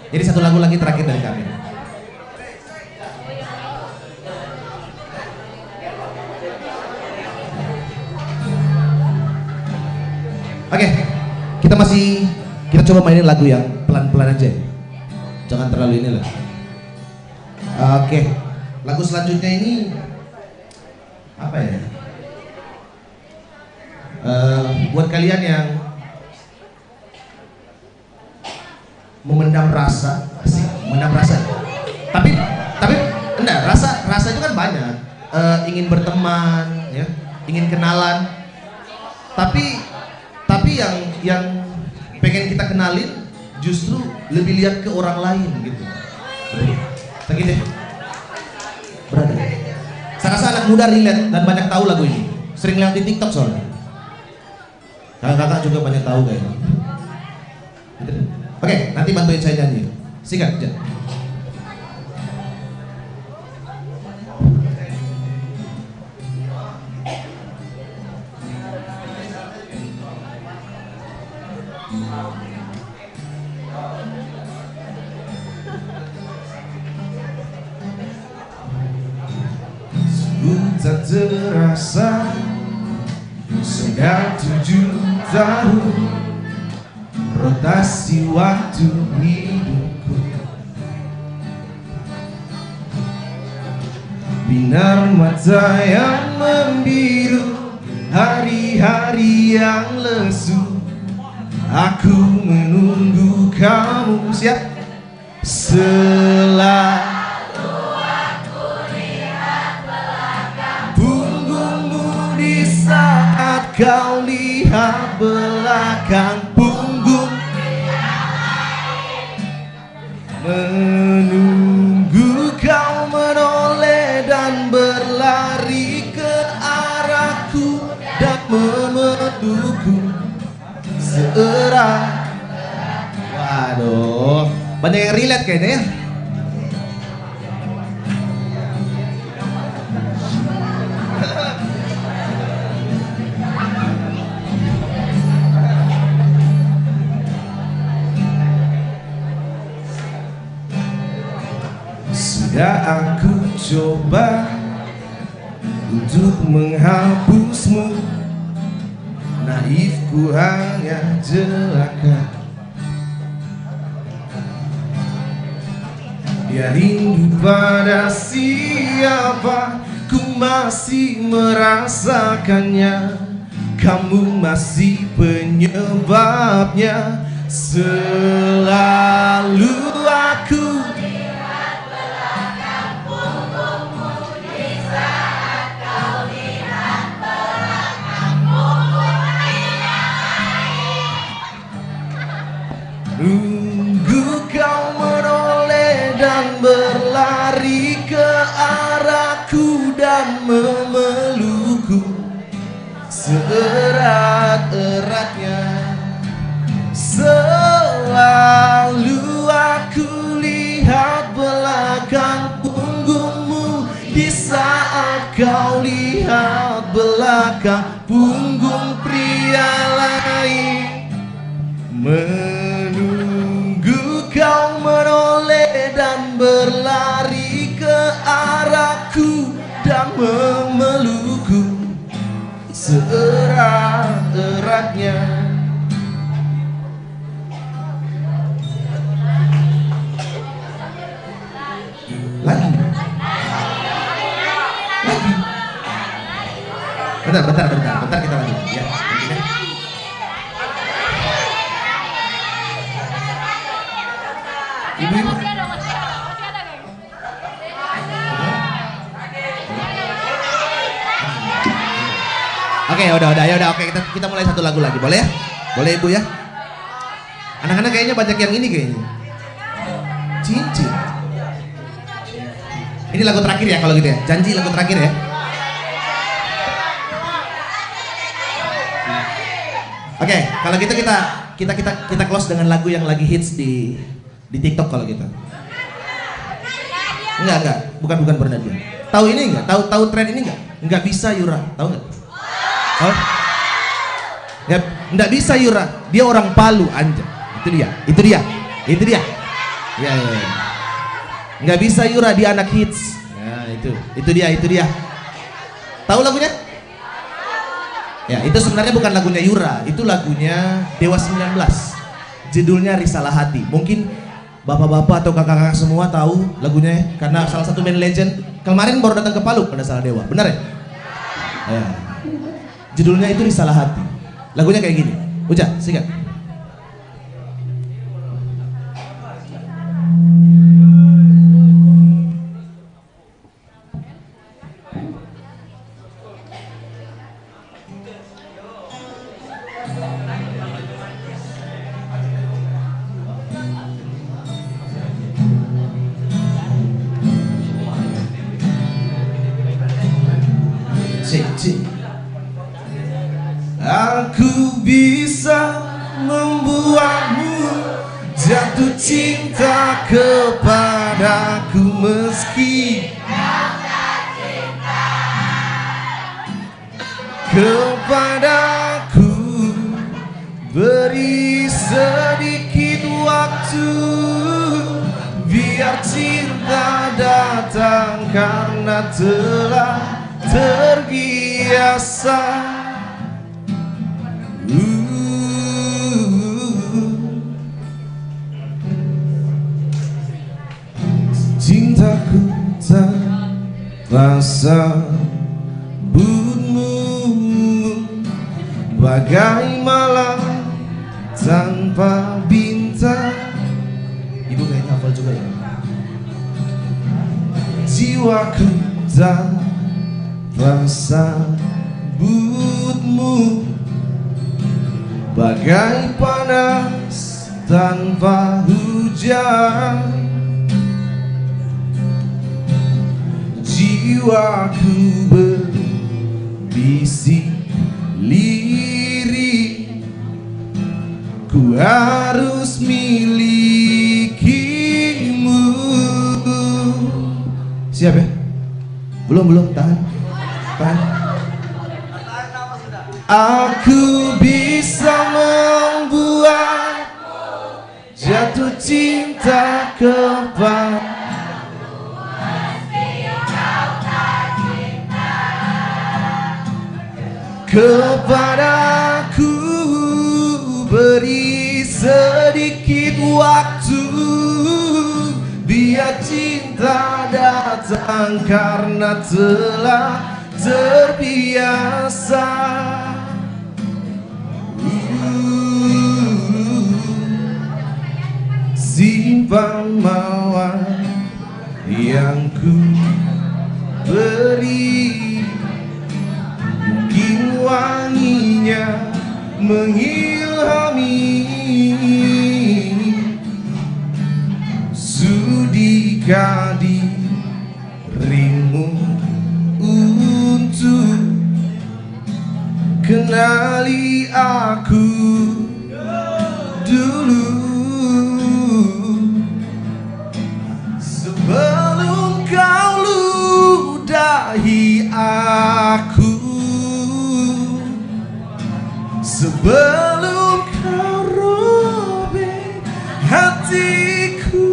Jadi satu lagu lagi terakhir dari kami. Oke, kita coba mainin lagu yang pelan-pelan aja. Jangan terlalu inilah. Oke, lagu selanjutnya ini apa ya? Buat kalian yang memendam rasa, asik, memendam rasa. Tapi enggak, rasa itu kan banyak. Ingin berteman, ya, ingin kenalan. Tapi yang pengen kita kenalin justru lebih lihat ke orang lain gitu. Lagi deh. Berada. Saya rasa anak muda relate dan banyak tahu lagu ini. Sering lihat di TikTok soalnya. Kakak-kakak juga banyak tahu kayaknya. Oke, nanti bantuin saya nyanyi. Sikat aja. Tak terasa sudah 7 tahun rotasi waktu hidupku, binar mata yang membiru, hari-hari yang lesu, aku menunggu kamu. Siap? Selalu saat kau lihat belakang punggung, menunggu kau menoleh dan berlari ke arahku dan memelukku seerat. Waduh, banyak yang relate kayaknya ya. Sudah aku coba untuk menghapusmu, naifku hanya jelaka. Dia rindu pada siapa, ku masih merasakannya. Kamu masih penyebabnya. Selalu aku nunggu kau menoleh dan berlari ke arahku dan memelukku seerat-eratnya. Selalu aku lihat belakang punggungmu di saat kau lihat belakang punggung pria lain. Menunggu kau menoleh dan berlari ke arahku dan memelukku seerat-eratnya. Lagi. Bentar kita lagi. Ya. Ibu-ibu. Oke, udah. Oke, kita mulai satu lagu lagi, boleh ya? Boleh Ibu ya? Anak-anak kayaknya banyak yang ini kayaknya. Cincin. Ini lagu terakhir ya kalau gitu ya. Janji lagu terakhir ya. Oke, kalau gitu kita close dengan lagu yang lagi hits di TikTok kalau gitu. Enggak, bukan Bernadine. Tahu ini enggak? Tahu tren ini enggak? Enggak bisa Yura, tahu enggak? Oh? Enggak bisa Yura, dia orang Palu anjay. Itu dia. Ya, ya, ya. Nggak bisa Yura di anak hits. Nah itu dia. Tahu lagunya? Ya itu sebenarnya bukan lagunya Yura, itu lagunya Dewa 19. Judulnya Risalah Hati. Mungkin bapak-bapak atau kakak-kakak semua tahu lagunya ya? Karena salah satu band legend kemarin baru datang ke Palu pada salah Dewa, benar ya? Ya. Judulnya itu Risalah Hati. Lagunya kayak gini. Uca, sikat. Aku bisa membuatmu jatuh cinta kepadaku meski kepadaku beri sedikit waktu biar cinta datang karena telah terbiasa. Cintaku tak rasa budmu bagai malam tanpa bintang. Ibu kayaknya hafal juga ya. Jiwaku tak rasa budmu bagai panas tanpa hujan. Jiwaku berbisik lirik, ku harus milikimu. Siap ya? Belum, tahan. Aku bisa membuat jatuh cinta kepadamu kepadaku beri sedikit waktu biar cinta datang karena telah terbiasa. Simpan mawar yang ku beri, mungkin wanginya mengilhami. Sudikah dirimu untuk kenali aku dulu, sebelum kau ludahi aku, sebelum kau robek hatiku.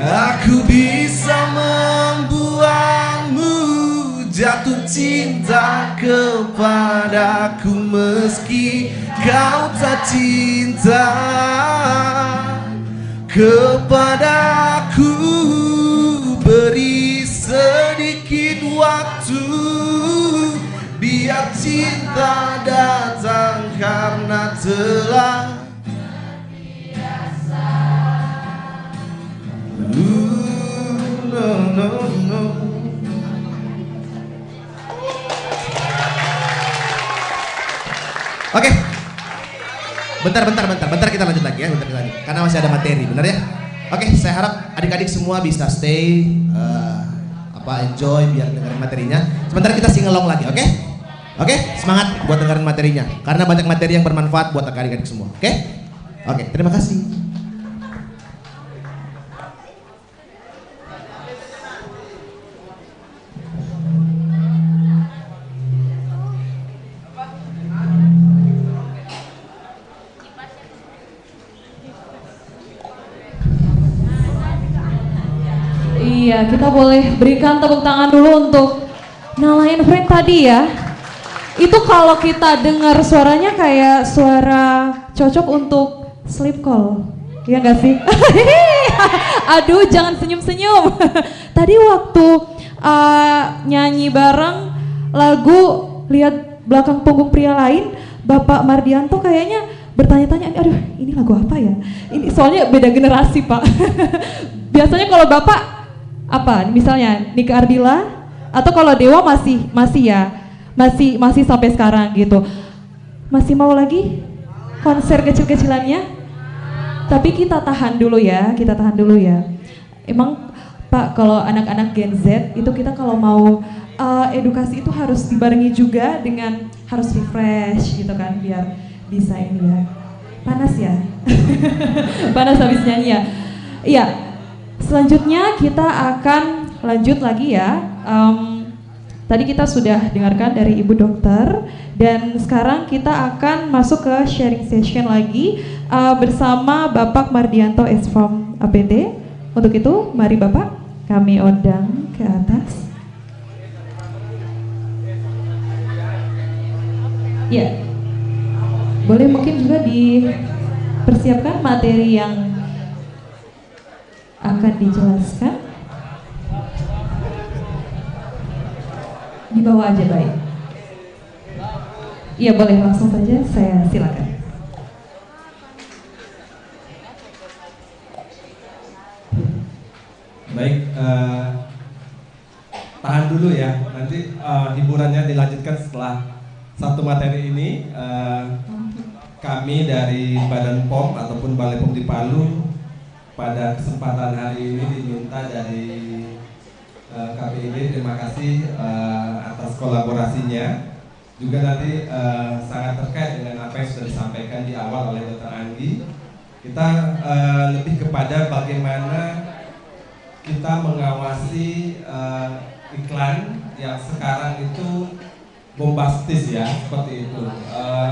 Aku bisa membuatmu jatuh cinta kepadaku meski kau tak cinta kepadaku. Beri sedikit waktu biar cinta datang karena telah no. Oke. Bentar kita lanjut lagi ya, karena masih ada materi, benar ya? Oke, saya harap adik-adik semua bisa stay enjoy biar dengerin materinya. Sebentar kita sing along lagi, oke? Oke, semangat buat dengerin materinya karena banyak materi yang bermanfaat buat adik-adik semua, oke? Oke, terima kasih. Iya, kita boleh berikan tepuk tangan dulu untuk Nalayan Friend tadi ya. Itu kalau kita dengar suaranya kayak suara cocok untuk sleep call. Iya gak sih? Aduh, jangan senyum-senyum. Tadi waktu nyanyi bareng lagu Lihat Belakang Punggung Pria Lain, Bapak Mardianto kayaknya bertanya-tanya, aduh ini lagu apa ya? Ini soalnya beda generasi Pak. Biasanya kalau Bapak apa? Misalnya Nika Ardila atau kalau Dewa masih sampai sekarang gitu. Masih mau lagi konser kecil-kecilannya? Tapi kita tahan dulu ya. Emang Pak, kalau anak-anak Gen Z itu kita kalau mau edukasi itu harus dibarengi juga dengan harus refresh gitu kan, biar bisa ini ya. Panas ya? Panas habis nyanyi ya? Iya, selanjutnya kita akan lanjut lagi ya. Tadi kita sudah dengarkan dari Ibu Dokter, dan sekarang kita akan masuk ke sharing session lagi bersama Bapak Mardianto S-Form APT. Untuk itu, mari Bapak kami undang ke atas. Ya, boleh mungkin juga dipersiapkan materi yang akan dijelaskan. Di bawah aja, baik. Iya, boleh langsung saja, saya silakan. Baik, tahan dulu ya, nanti hiburannya dilanjutkan setelah satu materi ini. Kami dari Badan POM ataupun Balai POM di Palu pada kesempatan hari ini diminta dari KPID, terima kasih atas kolaborasinya. Juga nanti sangat terkait dengan apa yang sudah disampaikan di awal oleh Dr. Anggi. Kita lebih kepada bagaimana kita mengawasi iklan yang sekarang itu bombastis ya, seperti itu.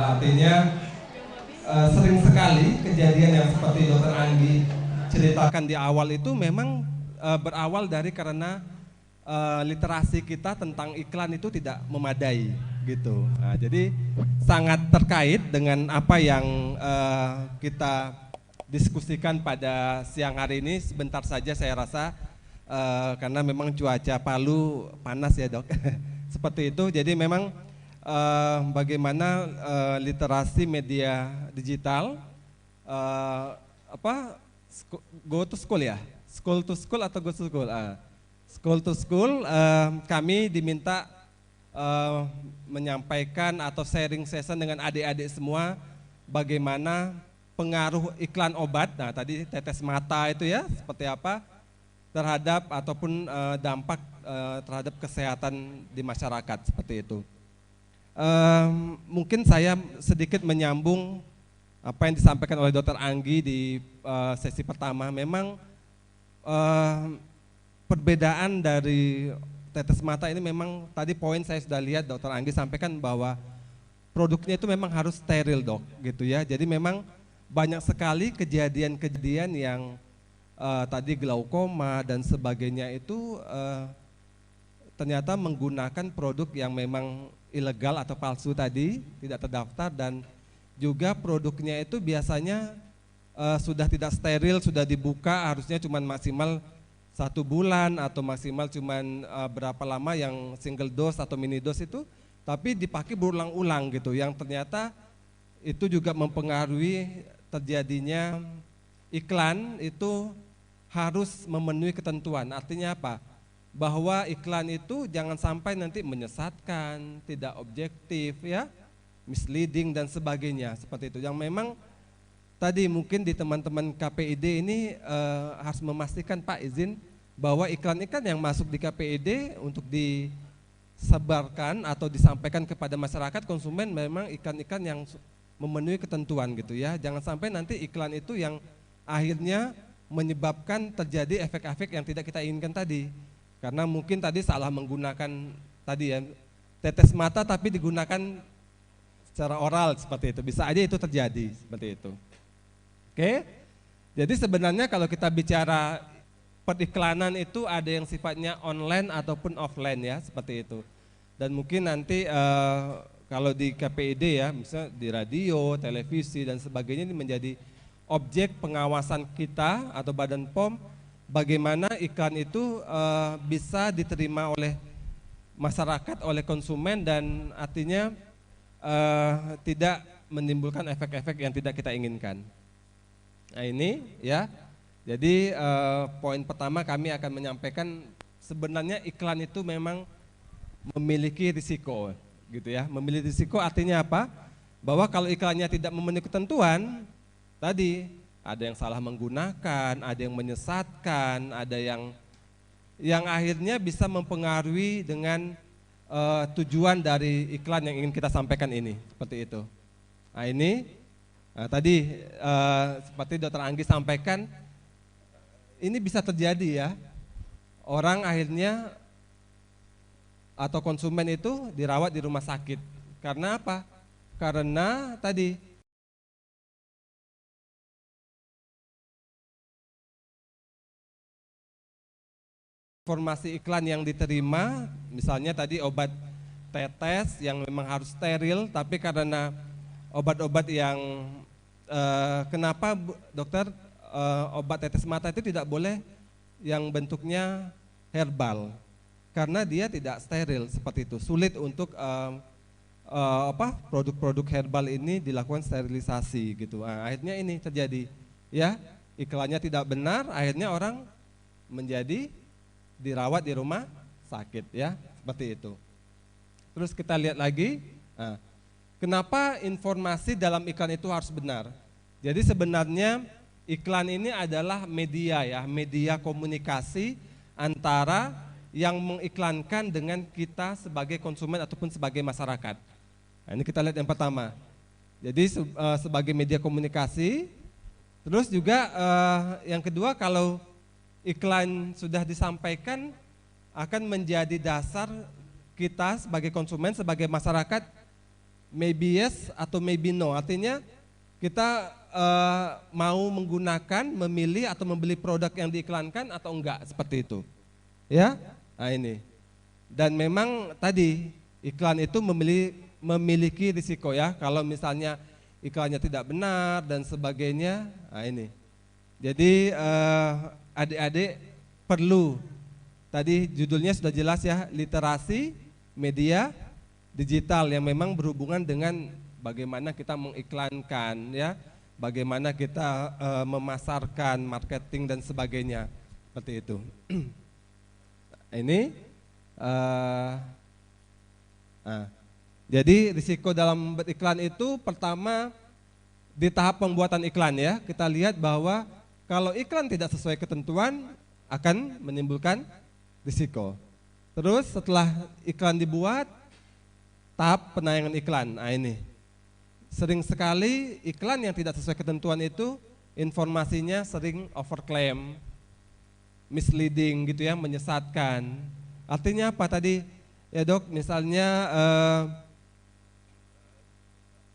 Artinya sering sekali kejadian yang seperti Dr. Anggi ceritakan di awal itu memang berawal dari karena literasi kita tentang iklan itu tidak memadai gitu. Nah, jadi sangat terkait dengan apa yang kita diskusikan pada siang hari ini. Sebentar saja saya rasa karena memang cuaca Palu panas ya Dok. Seperti itu. Jadi memang bagaimana literasi media digital go to school ya, school to school atau go to school. School to school, kami diminta menyampaikan atau sharing session dengan adik-adik semua bagaimana pengaruh iklan obat, nah tadi tetes mata itu ya, seperti apa terhadap ataupun dampak terhadap kesehatan di masyarakat, seperti itu. Mungkin saya sedikit menyambung apa yang disampaikan oleh Dr. Anggi di sesi pertama. Memang perbedaan dari tetes mata ini memang tadi poin saya sudah lihat Dr. Anggi sampaikan bahwa produknya itu memang harus steril Dok, gitu ya. Jadi memang banyak sekali kejadian-kejadian yang tadi glaukoma dan sebagainya itu ternyata menggunakan produk yang memang ilegal atau palsu tadi, tidak terdaftar, dan juga produknya itu biasanya sudah tidak steril, sudah dibuka harusnya cuma maksimal 1 bulan atau maksimal cuman berapa lama yang single dose atau mini dose itu, tapi dipakai berulang-ulang gitu, yang ternyata itu juga mempengaruhi terjadinya iklan itu harus memenuhi ketentuan. Artinya apa? Bahwa iklan itu jangan sampai nanti menyesatkan, tidak objektif ya, misleading dan sebagainya, seperti itu. Yang memang tadi mungkin di teman-teman KPID ini harus memastikan Pak izin bahwa iklan-iklan yang masuk di KPID untuk disebarkan atau disampaikan kepada masyarakat konsumen memang iklan-iklan yang memenuhi ketentuan gitu ya. Jangan sampai nanti iklan itu yang akhirnya menyebabkan terjadi efek-efek yang tidak kita inginkan tadi. Karena mungkin tadi salah menggunakan tadi ya tetes mata tapi digunakan secara oral seperti itu. Bisa aja itu terjadi seperti itu. Oke, jadi sebenarnya kalau kita bicara periklanan itu ada yang sifatnya online ataupun offline ya, seperti itu. Dan mungkin nanti kalau di KPID ya, misalnya di radio, televisi dan sebagainya, ini menjadi objek pengawasan kita atau Badan POM, bagaimana iklan itu bisa diterima oleh masyarakat, oleh konsumen, dan artinya tidak menimbulkan efek-efek yang tidak kita inginkan. Nah ini ya, jadi poin pertama kami akan menyampaikan sebenarnya iklan itu memang memiliki risiko, gitu ya. Memiliki risiko artinya apa? Bahwa kalau iklannya tidak memenuhi ketentuan, tadi ada yang salah menggunakan, ada yang menyesatkan, ada yang akhirnya bisa mempengaruhi dengan tujuan dari iklan yang ingin kita sampaikan ini, seperti itu. Nah ini tadi seperti Dr. Anggi sampaikan, ini bisa terjadi ya, orang akhirnya atau konsumen itu dirawat di rumah sakit. Karena apa? Karena tadi informasi iklan yang diterima, misalnya tadi obat tetes yang memang harus steril, tapi karena obat-obat yang kenapa dokter obat tetes mata itu tidak boleh yang bentuknya herbal, karena dia tidak steril seperti itu, sulit untuk produk-produk herbal ini dilakukan sterilisasi gitu. Nah, akhirnya ini terjadi ya, iklannya tidak benar, akhirnya orang menjadi dirawat di rumah sakit ya, seperti itu. Terus kita lihat lagi, kenapa informasi dalam iklan itu harus benar. Jadi sebenarnya iklan ini adalah media ya, media komunikasi antara yang mengiklankan dengan kita sebagai konsumen ataupun sebagai masyarakat. Nah, ini kita lihat yang pertama. Jadi sebagai media komunikasi. Terus juga yang kedua, kalau iklan sudah disampaikan akan menjadi dasar kita sebagai konsumen, sebagai masyarakat, maybe yes atau maybe no. Artinya kita mau menggunakan, memilih atau membeli produk yang diiklankan atau enggak, seperti itu. Ya, nah ini. Dan memang tadi iklan itu memiliki risiko ya, kalau misalnya iklannya tidak benar dan sebagainya. Nah ini. Jadi adik-adik perlu, tadi judulnya sudah jelas ya, literasi media digital yang memang berhubungan dengan bagaimana kita mengiklankan ya, bagaimana kita memasarkan, marketing dan sebagainya, seperti itu. Ini jadi risiko dalam beriklan itu pertama di tahap pembuatan iklan ya, kita lihat bahwa kalau iklan tidak sesuai ketentuan akan menimbulkan risiko. Terus setelah iklan dibuat, tahap penayangan iklan. Nah ini, sering sekali iklan yang tidak sesuai ketentuan itu informasinya sering overclaim, misleading gitu ya, menyesatkan. Artinya apa tadi ya dok, misalnya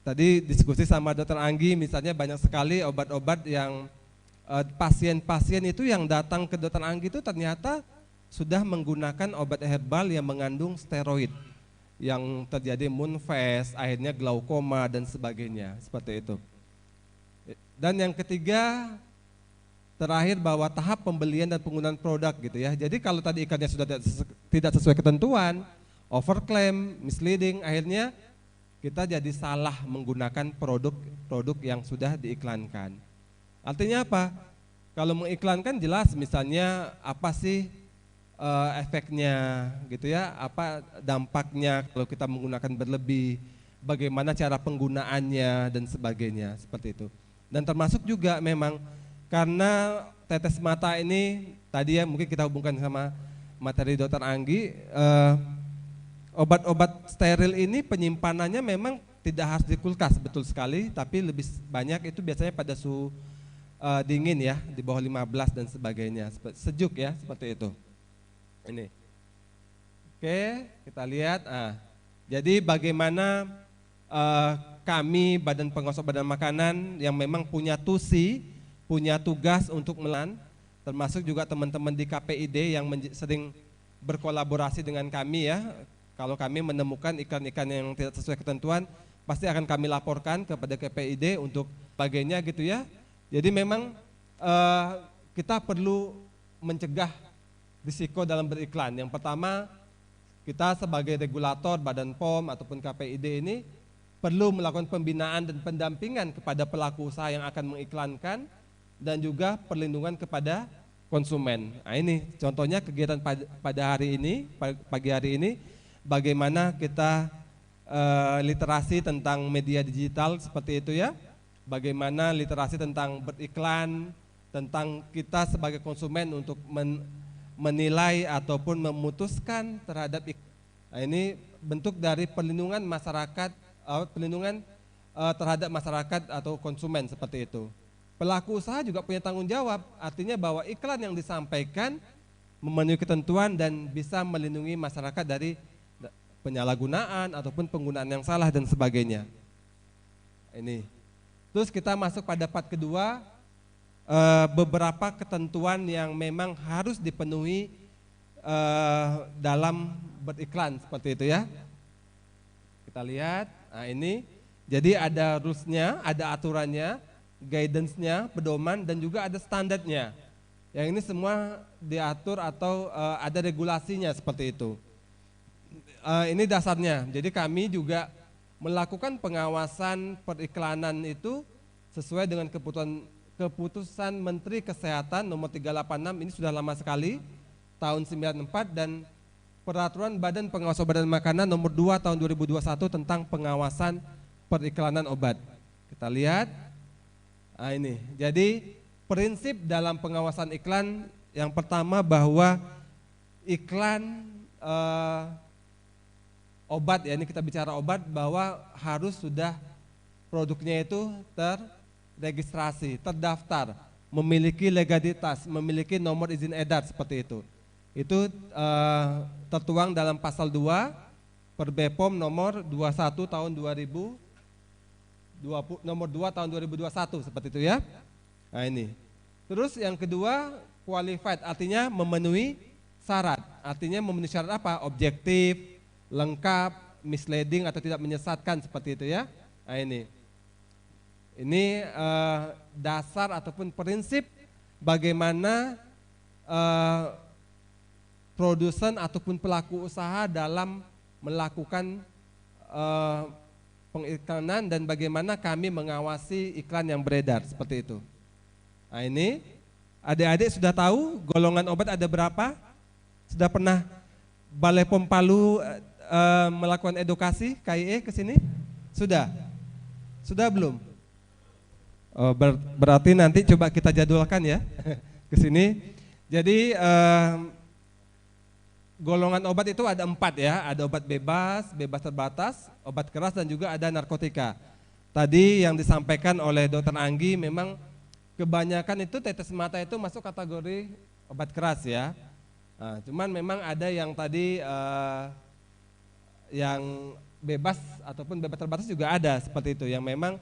tadi diskusi sama Dr. Anggi, misalnya banyak sekali obat-obat yang pasien-pasien itu yang datang ke Dr. Anggi itu ternyata sudah menggunakan obat herbal yang mengandung steroid, yang terjadi moon face, akhirnya glaukoma dan sebagainya, seperti itu. Dan yang ketiga, terakhir bahwa tahap pembelian dan penggunaan produk gitu ya. Jadi kalau tadi iklannya sudah tidak sesuai ketentuan, overclaim, misleading, akhirnya kita jadi salah menggunakan produk yang sudah diiklankan. Artinya apa? Kalau mengiklankan jelas misalnya apa sih efeknya gitu ya, apa dampaknya kalau kita menggunakan berlebih, bagaimana cara penggunaannya dan sebagainya, seperti itu. Dan termasuk juga memang karena tetes mata ini tadi ya, mungkin kita hubungkan sama materi Dr. Anggi, obat-obat steril ini penyimpanannya memang tidak harus di kulkas, betul sekali, tapi lebih banyak itu biasanya pada suhu dingin ya, di bawah 15 dan sebagainya, sejuk ya, seperti itu. Ini. Oke, kita lihat. Jadi bagaimana kami Badan Pengawas Obat dan Makanan yang memang punya tusi, punya tugas untuk termasuk juga teman-teman di KPID yang sering berkolaborasi dengan kami ya. Kalau kami menemukan iklan-iklan yang tidak sesuai ketentuan, pasti akan kami laporkan kepada KPID untuk sebagainya gitu ya. Jadi memang kita perlu mencegah risiko dalam beriklan. Yang pertama, kita sebagai regulator Badan POM ataupun KPID ini perlu melakukan pembinaan dan pendampingan kepada pelaku usaha yang akan mengiklankan dan juga perlindungan kepada konsumen. Nah ini contohnya kegiatan pada hari ini, pagi hari ini, bagaimana kita literasi tentang media digital seperti itu ya, bagaimana literasi tentang beriklan, tentang kita sebagai konsumen untuk menilai ataupun memutuskan terhadap iklan. Nah ini bentuk dari perlindungan masyarakat, perlindungan terhadap masyarakat atau konsumen seperti itu. Pelaku usaha juga punya tanggung jawab, artinya bahwa iklan yang disampaikan memenuhi ketentuan dan bisa melindungi masyarakat dari penyalahgunaan ataupun penggunaan yang salah dan sebagainya. Ini. Terus kita masuk pada part kedua, beberapa ketentuan yang memang harus dipenuhi dalam beriklan seperti itu ya. Kita lihat, nah ini, jadi ada rules-nya, ada aturannya, guidance-nya, pedoman, dan juga ada standarnya. Yang ini semua diatur atau ada regulasinya seperti itu. Ini dasarnya, jadi kami juga melakukan pengawasan periklanan itu sesuai dengan keputusan Menteri Kesehatan nomor 386, ini sudah lama sekali, tahun 94, dan Peraturan Badan Pengawas Obat dan Makanan nomor 2 tahun 2021 tentang pengawasan periklanan obat. Kita lihat. Nah ini, jadi prinsip dalam pengawasan iklan yang pertama bahwa iklan obat ya, ini kita bicara obat, bahwa harus sudah produknya itu terregistrasi, terdaftar, memiliki legalitas, memiliki nomor izin edar seperti itu. Itu tertuang dalam pasal 2 Perbepom nomor 21 tahun 2021 seperti itu ya. Nah ini. Terus yang kedua, qualified, artinya memenuhi syarat. Artinya memenuhi syarat apa? Objektif, lengkap, misleading atau tidak menyesatkan seperti itu ya. Nah ini. Ini dasar ataupun prinsip bagaimana produsen ataupun pelaku usaha dalam melakukan pengiklanan dan bagaimana kami mengawasi iklan yang beredar seperti itu. Nah ini, adik-adik sudah tahu golongan obat ada berapa? Sudah pernah Balai POM Palu melakukan edukasi KIE ke sini? Sudah? Sudah belum? Oh, berarti nanti coba kita jadwalkan ya ke sini. Jadi golongan obat itu ada 4 ya, ada obat bebas, bebas terbatas, obat keras, dan juga ada narkotika. Tadi yang disampaikan oleh Dr. Anggi memang kebanyakan itu tetes mata itu masuk kategori obat keras ya. Nah, cuman memang ada yang tadi yang bebas ataupun bebas terbatas juga ada seperti itu, yang memang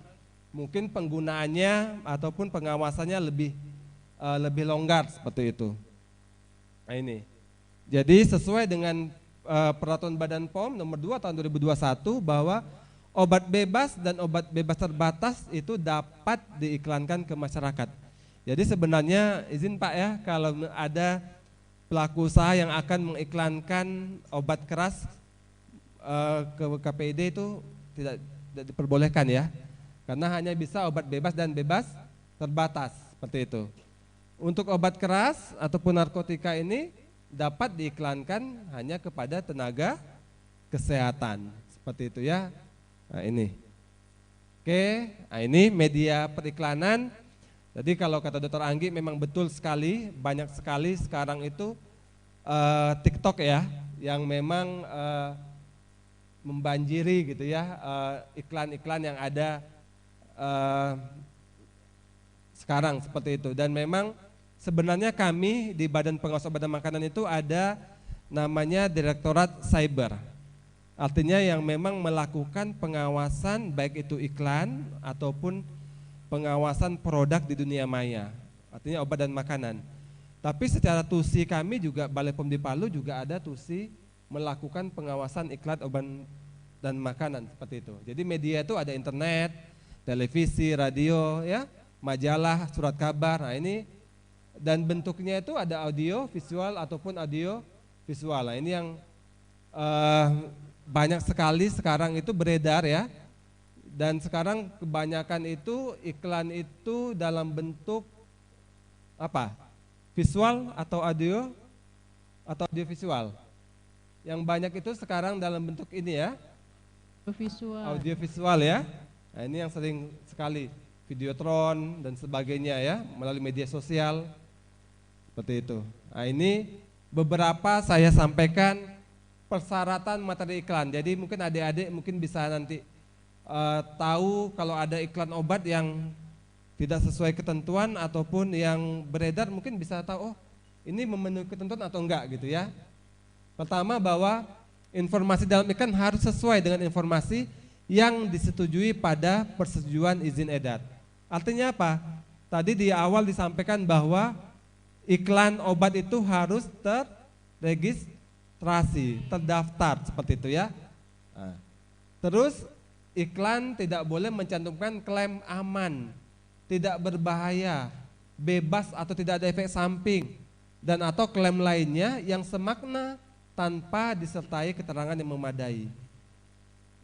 mungkin penggunaannya ataupun pengawasannya lebih longgar seperti itu. Nah ini. Jadi sesuai dengan Peraturan Badan POM nomor 2 tahun 2021 bahwa obat bebas dan obat bebas terbatas itu dapat diiklankan ke masyarakat. Jadi sebenarnya izin Pak ya, kalau ada pelaku usaha yang akan mengiklankan obat keras ke KPID itu tidak diperbolehkan ya. Karena hanya bisa obat bebas dan bebas terbatas seperti itu. Untuk obat keras ataupun narkotika ini dapat diiklankan hanya kepada tenaga kesehatan seperti itu ya. Nah ini, oke, nah ini media periklanan. Jadi kalau kata Dr. Anggi memang betul sekali, banyak sekali sekarang itu TikTok ya, yang memang membanjiri gitu ya, iklan-iklan yang ada sekarang seperti itu. Dan memang sebenarnya kami di Badan Pengawas Obat dan Makanan itu ada namanya Direktorat Cyber. Artinya yang memang melakukan pengawasan baik itu iklan ataupun pengawasan produk di dunia maya. Artinya obat dan makanan. Tapi secara TUSI kami juga Balai POM di Palu juga ada TUSI melakukan pengawasan iklan obat dan makanan seperti itu. Jadi media itu ada internet, televisi, radio, ya, majalah, surat kabar. Nah ini dan bentuknya itu ada audio, visual ataupun audio visual. Nah ini yang banyak sekali sekarang itu beredar ya. Dan sekarang kebanyakan itu iklan itu dalam bentuk apa? Visual atau audio visual. Yang banyak itu sekarang dalam bentuk ini ya. Audio visual ya. Nah, ini yang sering sekali videotron dan sebagainya ya, melalui media sosial. Seperti itu. Nah, ini beberapa saya sampaikan persyaratan materi iklan. Jadi mungkin adik-adik mungkin bisa nanti tahu kalau ada iklan obat yang tidak sesuai ketentuan ataupun yang beredar, mungkin bisa tahu oh ini memenuhi ketentuan atau enggak gitu ya. Pertama bahwa informasi dalam iklan harus sesuai dengan informasi yang disetujui pada persetujuan izin edar. Artinya apa? Tadi di awal disampaikan bahwa iklan obat itu harus terregistrasi, terdaftar seperti itu ya. Nah, terus iklan tidak boleh mencantumkan klaim aman, tidak berbahaya, bebas atau tidak ada efek samping, dan atau klaim lainnya yang semakna tanpa disertai keterangan yang memadai.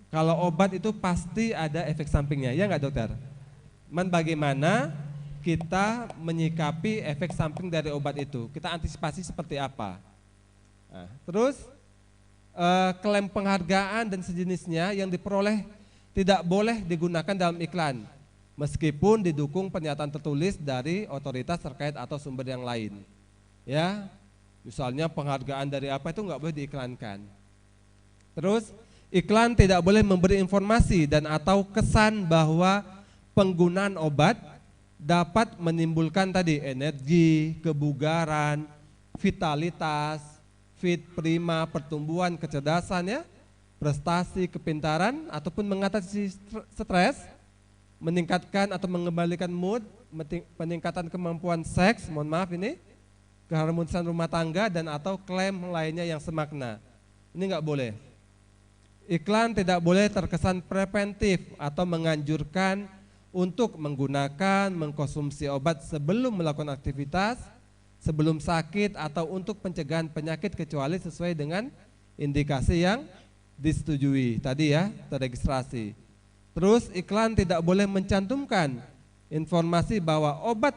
Kalau obat itu pasti ada efek sampingnya, ya enggak dokter? Bagaimana kita menyikapi efek samping dari obat itu? Kita antisipasi seperti apa? Nah, terus klaim penghargaan dan sejenisnya yang diperoleh tidak boleh digunakan dalam iklan, meskipun didukung pernyataan tertulis dari otoritas terkait atau sumber yang lain. Ya, misalnya penghargaan dari apa itu nggak boleh diiklankan. Terus iklan tidak boleh memberi informasi dan atau kesan bahwa penggunaan obat dapat menimbulkan tadi energi, kebugaran, vitalitas, fit prima, pertumbuhan, kecerdasan ya, prestasi, kepintaran ataupun mengatasi stres, meningkatkan atau mengembalikan mood, peningkatan kemampuan seks, mohon maaf ini, keharmonisan rumah tangga dan atau klaim lainnya yang semakna. Ini enggak boleh. Iklan tidak boleh terkesan preventif atau menganjurkan untuk menggunakan, mengkonsumsi obat sebelum melakukan aktivitas, sebelum sakit atau untuk pencegahan penyakit kecuali sesuai dengan indikasi yang disetujui tadi ya, terregistrasi. Terus iklan tidak boleh mencantumkan informasi bahwa obat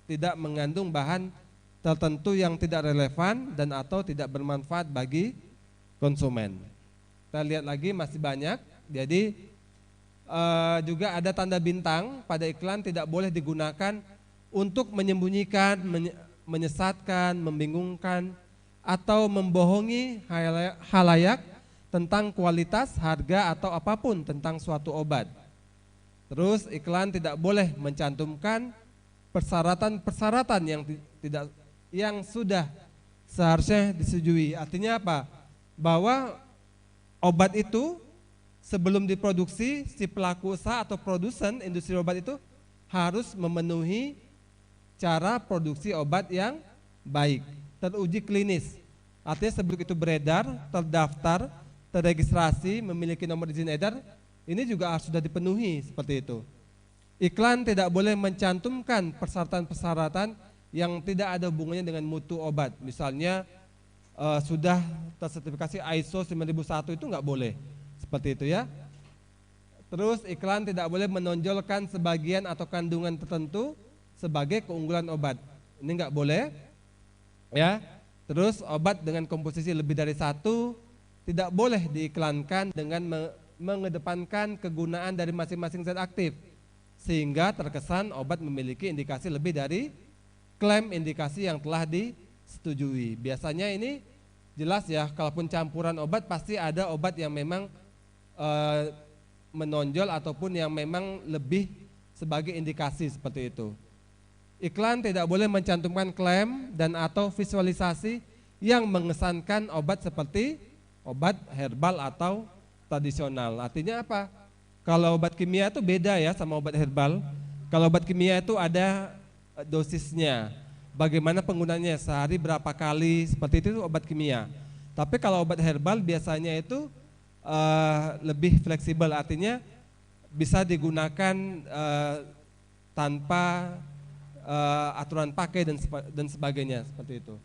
tidak mengandung bahan tertentu yang tidak relevan dan atau tidak bermanfaat bagi konsumen. Kita lihat lagi masih banyak. Jadi juga ada tanda bintang pada iklan tidak boleh digunakan untuk menyembunyikan, menyesatkan, membingungkan atau membohongi halayak tentang kualitas, harga atau apapun tentang suatu obat. Terus iklan tidak boleh mencantumkan persyaratan-persyaratan yang sudah seharusnya disetujui. Artinya apa? Bahwa obat itu sebelum diproduksi si pelaku usaha atau produsen industri obat itu harus memenuhi cara produksi obat yang baik, teruji klinis. Artinya sebelum itu beredar, terdaftar, terregistrasi, memiliki nomor izin edar, ini juga harus sudah dipenuhi seperti itu. Iklan tidak boleh mencantumkan persyaratan-persyaratan yang tidak ada hubungannya dengan mutu obat. Misalnya sudah tersertifikasi ISO 9001 itu enggak boleh. Seperti itu ya. Terus iklan tidak boleh menonjolkan sebagian atau kandungan tertentu sebagai keunggulan obat. Ini enggak boleh. Ya. Terus obat dengan komposisi lebih dari satu tidak boleh diiklankan dengan mengedepankan kegunaan dari masing-masing zat aktif, sehingga terkesan obat memiliki indikasi lebih dari klaim indikasi yang telah disetujui. Biasanya ini jelas ya, kalaupun campuran obat pasti ada obat yang memang menonjol ataupun yang memang lebih sebagai indikasi seperti itu. Iklan tidak boleh mencantumkan klaim dan atau visualisasi yang mengesankan obat seperti obat herbal atau tradisional. Artinya apa? Kalau obat kimia itu beda ya sama obat herbal. Kalau obat kimia itu ada dosisnya, bagaimana penggunaannya, sehari berapa kali, seperti itu obat kimia. Tapi kalau obat herbal biasanya itu lebih fleksibel, artinya bisa digunakan tanpa aturan pakai dan sebagainya, seperti itu.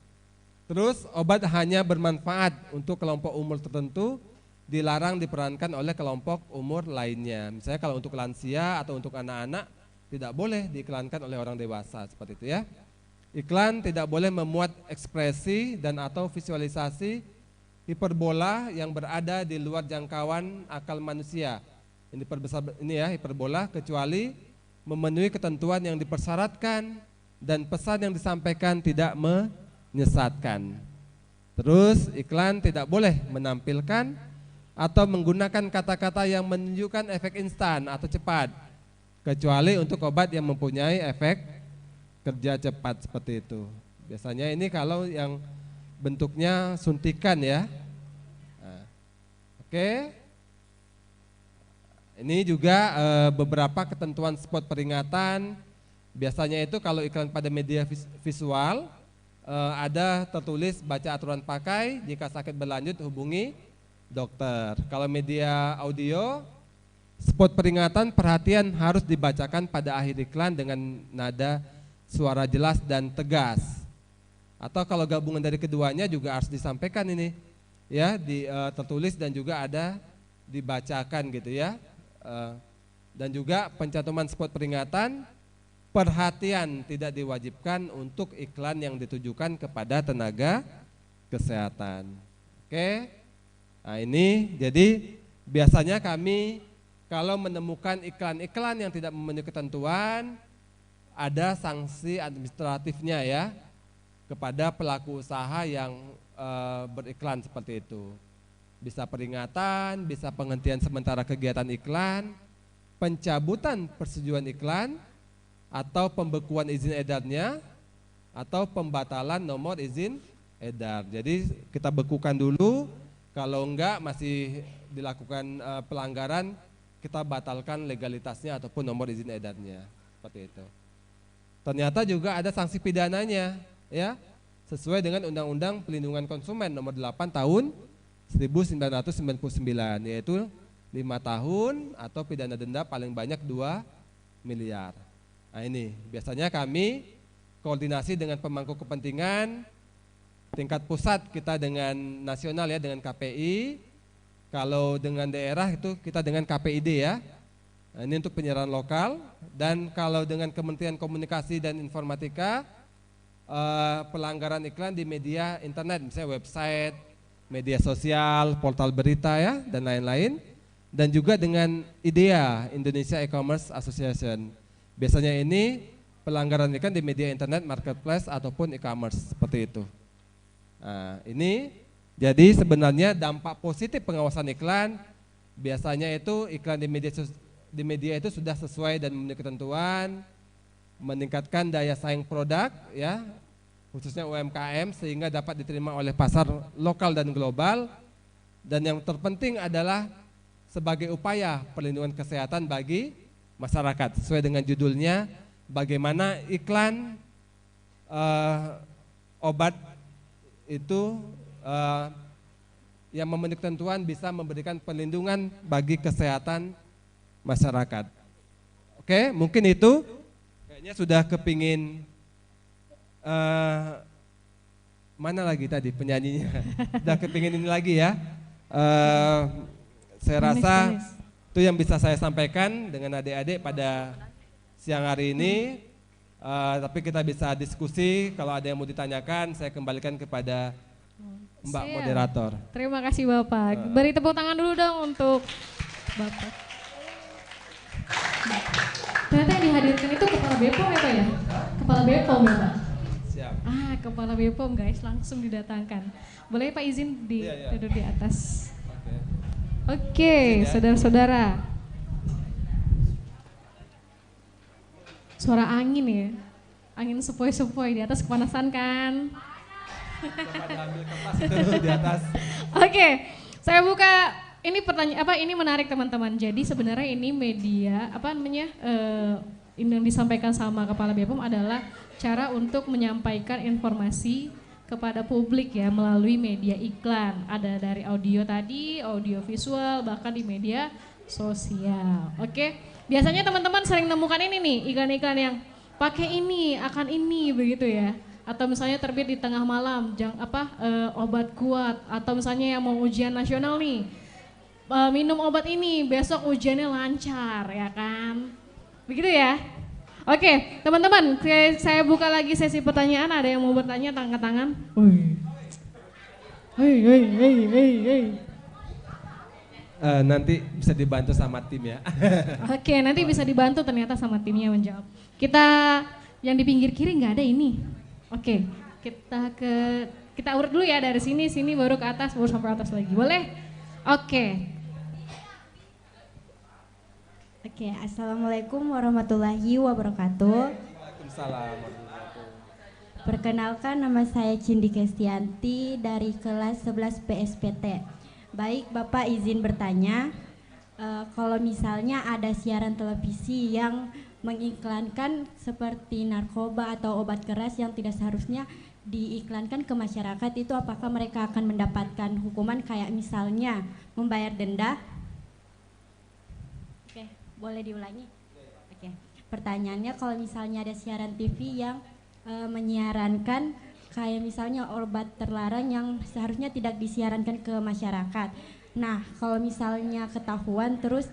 Terus obat hanya bermanfaat untuk kelompok umur tertentu, dilarang diperankan oleh kelompok umur lainnya. Misalnya kalau untuk lansia atau untuk anak-anak tidak boleh diiklankan oleh orang dewasa, seperti itu ya. Iklan tidak boleh memuat ekspresi dan atau visualisasi hiperbola yang berada di luar jangkauan akal manusia. Ini perbesar ini ya, hiperbola, kecuali memenuhi ketentuan yang dipersyaratkan dan pesan yang disampaikan tidak menyesatkan. Terus iklan tidak boleh menampilkan atau menggunakan kata-kata yang menunjukkan efek instan atau cepat, kecuali untuk obat yang mempunyai efek kerja cepat, seperti itu. Biasanya ini kalau yang bentuknya suntikan ya. Nah, oke. Ini juga beberapa ketentuan spot peringatan. Biasanya itu kalau iklan pada media visual ada tertulis baca aturan pakai, jika sakit berlanjut hubungi dokter. Kalau media audio, spot peringatan perhatian harus dibacakan pada akhir iklan dengan nada suara jelas dan tegas. Atau kalau gabungan dari keduanya juga harus disampaikan ini, ya, tertulis dan juga ada dibacakan gitu ya. Dan juga pencantuman spot peringatan, perhatian tidak diwajibkan untuk iklan yang ditujukan kepada tenaga kesehatan. Oke. Nah ini jadi biasanya kami kalau menemukan iklan-iklan yang tidak memenuhi ketentuan, ada sanksi administratifnya ya kepada pelaku usaha yang beriklan seperti itu. Bisa peringatan, bisa penghentian sementara kegiatan iklan, pencabutan persetujuan iklan, atau pembekuan izin edarnya, atau pembatalan nomor izin edar. Jadi kita bekukan dulu. Kalau enggak masih dilakukan pelanggaran, kita batalkan legalitasnya ataupun nomor izin edarnya, seperti itu. Ternyata juga ada sanksi pidananya, ya, sesuai dengan Undang-Undang Pelindungan Konsumen nomor 8 tahun 1999, yaitu 5 tahun atau pidana denda paling banyak 2 miliar. Nah ini biasanya kami koordinasi dengan pemangku kepentingan. Tingkat pusat kita dengan nasional ya, dengan KPI. Kalau dengan daerah itu kita dengan KPID ya. Nah, ini untuk penyiaran lokal. Dan kalau dengan Kementerian Komunikasi dan Informatika, pelanggaran iklan di media internet, misalnya website, media sosial, portal berita ya, dan lain-lain. Dan juga dengan IDEA, Indonesia E-Commerce Association. Biasanya ini pelanggaran iklan di media internet, marketplace ataupun e-commerce, seperti itu. Nah, ini jadi sebenarnya dampak positif pengawasan iklan biasanya itu iklan di media itu sudah sesuai dan memenuhi ketentuan, meningkatkan daya saing produk ya, khususnya UMKM sehingga dapat diterima oleh pasar lokal dan global, dan yang terpenting adalah sebagai upaya perlindungan kesehatan bagi masyarakat sesuai dengan judulnya, bagaimana iklan obat itu yang memenuhi ketentuan bisa memberikan perlindungan bagi kesehatan masyarakat. Oke, mungkin itu kayaknya sudah kepingin mana lagi tadi penyanyinya, sudah kepingin ini lagi ya. Saya rasa itu yang bisa saya sampaikan dengan adik-adik pada siang hari ini. Tapi kita bisa diskusi, kalau ada yang mau ditanyakan saya kembalikan kepada Mbak moderator. Terima kasih Bapak. Beri tepuk tangan dulu dong untuk Bapak. Ternyata yang dihadirkan itu Kepala Bepom ya Pak ya? Kepala Bepom ya Pak? Siap. Kepala Bepom guys, langsung didatangkan. Boleh Pak izin duduk di atas. Oke, saudara-saudara. Suara angin ya, angin sepoi-sepoi di atas, kepanasan kan? Ambil kertas itu di atas. Oke, saya buka ini pertanyaan ini menarik teman-teman. Jadi sebenarnya ini media yang disampaikan sama Kepala BPOM adalah cara untuk menyampaikan informasi kepada publik ya melalui media iklan. Ada dari audio tadi, audio visual, bahkan di media sosial. Oke, biasanya teman-teman sering nemukan ini nih iklan-iklan yang pakai ini, akan ini begitu ya. Atau misalnya terbit di tengah malam, obat kuat. Atau misalnya yang mau ujian nasional nih, minum obat ini, besok ujiannya lancar ya kan. Begitu ya. Oke, teman-teman, saya buka lagi sesi pertanyaan. Ada yang mau bertanya, angkat tangan. Nanti bisa dibantu sama tim ya. Oke, nanti bisa dibantu ternyata sama timnya menjawab. Kita yang di pinggir kiri nggak ada ini. Oke, kita urut dulu ya dari sini baru ke atas, baru sampai atas lagi. Boleh? Oke. Oke, assalamualaikum warahmatullahi wabarakatuh. Waalaikumsalam warahmatullahi wabarakatuh. Perkenalkan, nama saya Cindy Kestianti dari kelas 11 PSPT. Baik, Bapak izin bertanya, kalau misalnya ada siaran televisi yang mengiklankan seperti narkoba atau obat keras yang tidak seharusnya diiklankan ke masyarakat, itu apakah mereka akan mendapatkan hukuman kayak misalnya membayar denda? Boleh diulangi? Oke. Pertanyaannya, kalau misalnya ada siaran TV yang menyiarankan kayak misalnya obat terlarang yang seharusnya tidak disiarankan ke masyarakat. Nah, kalau misalnya ketahuan terus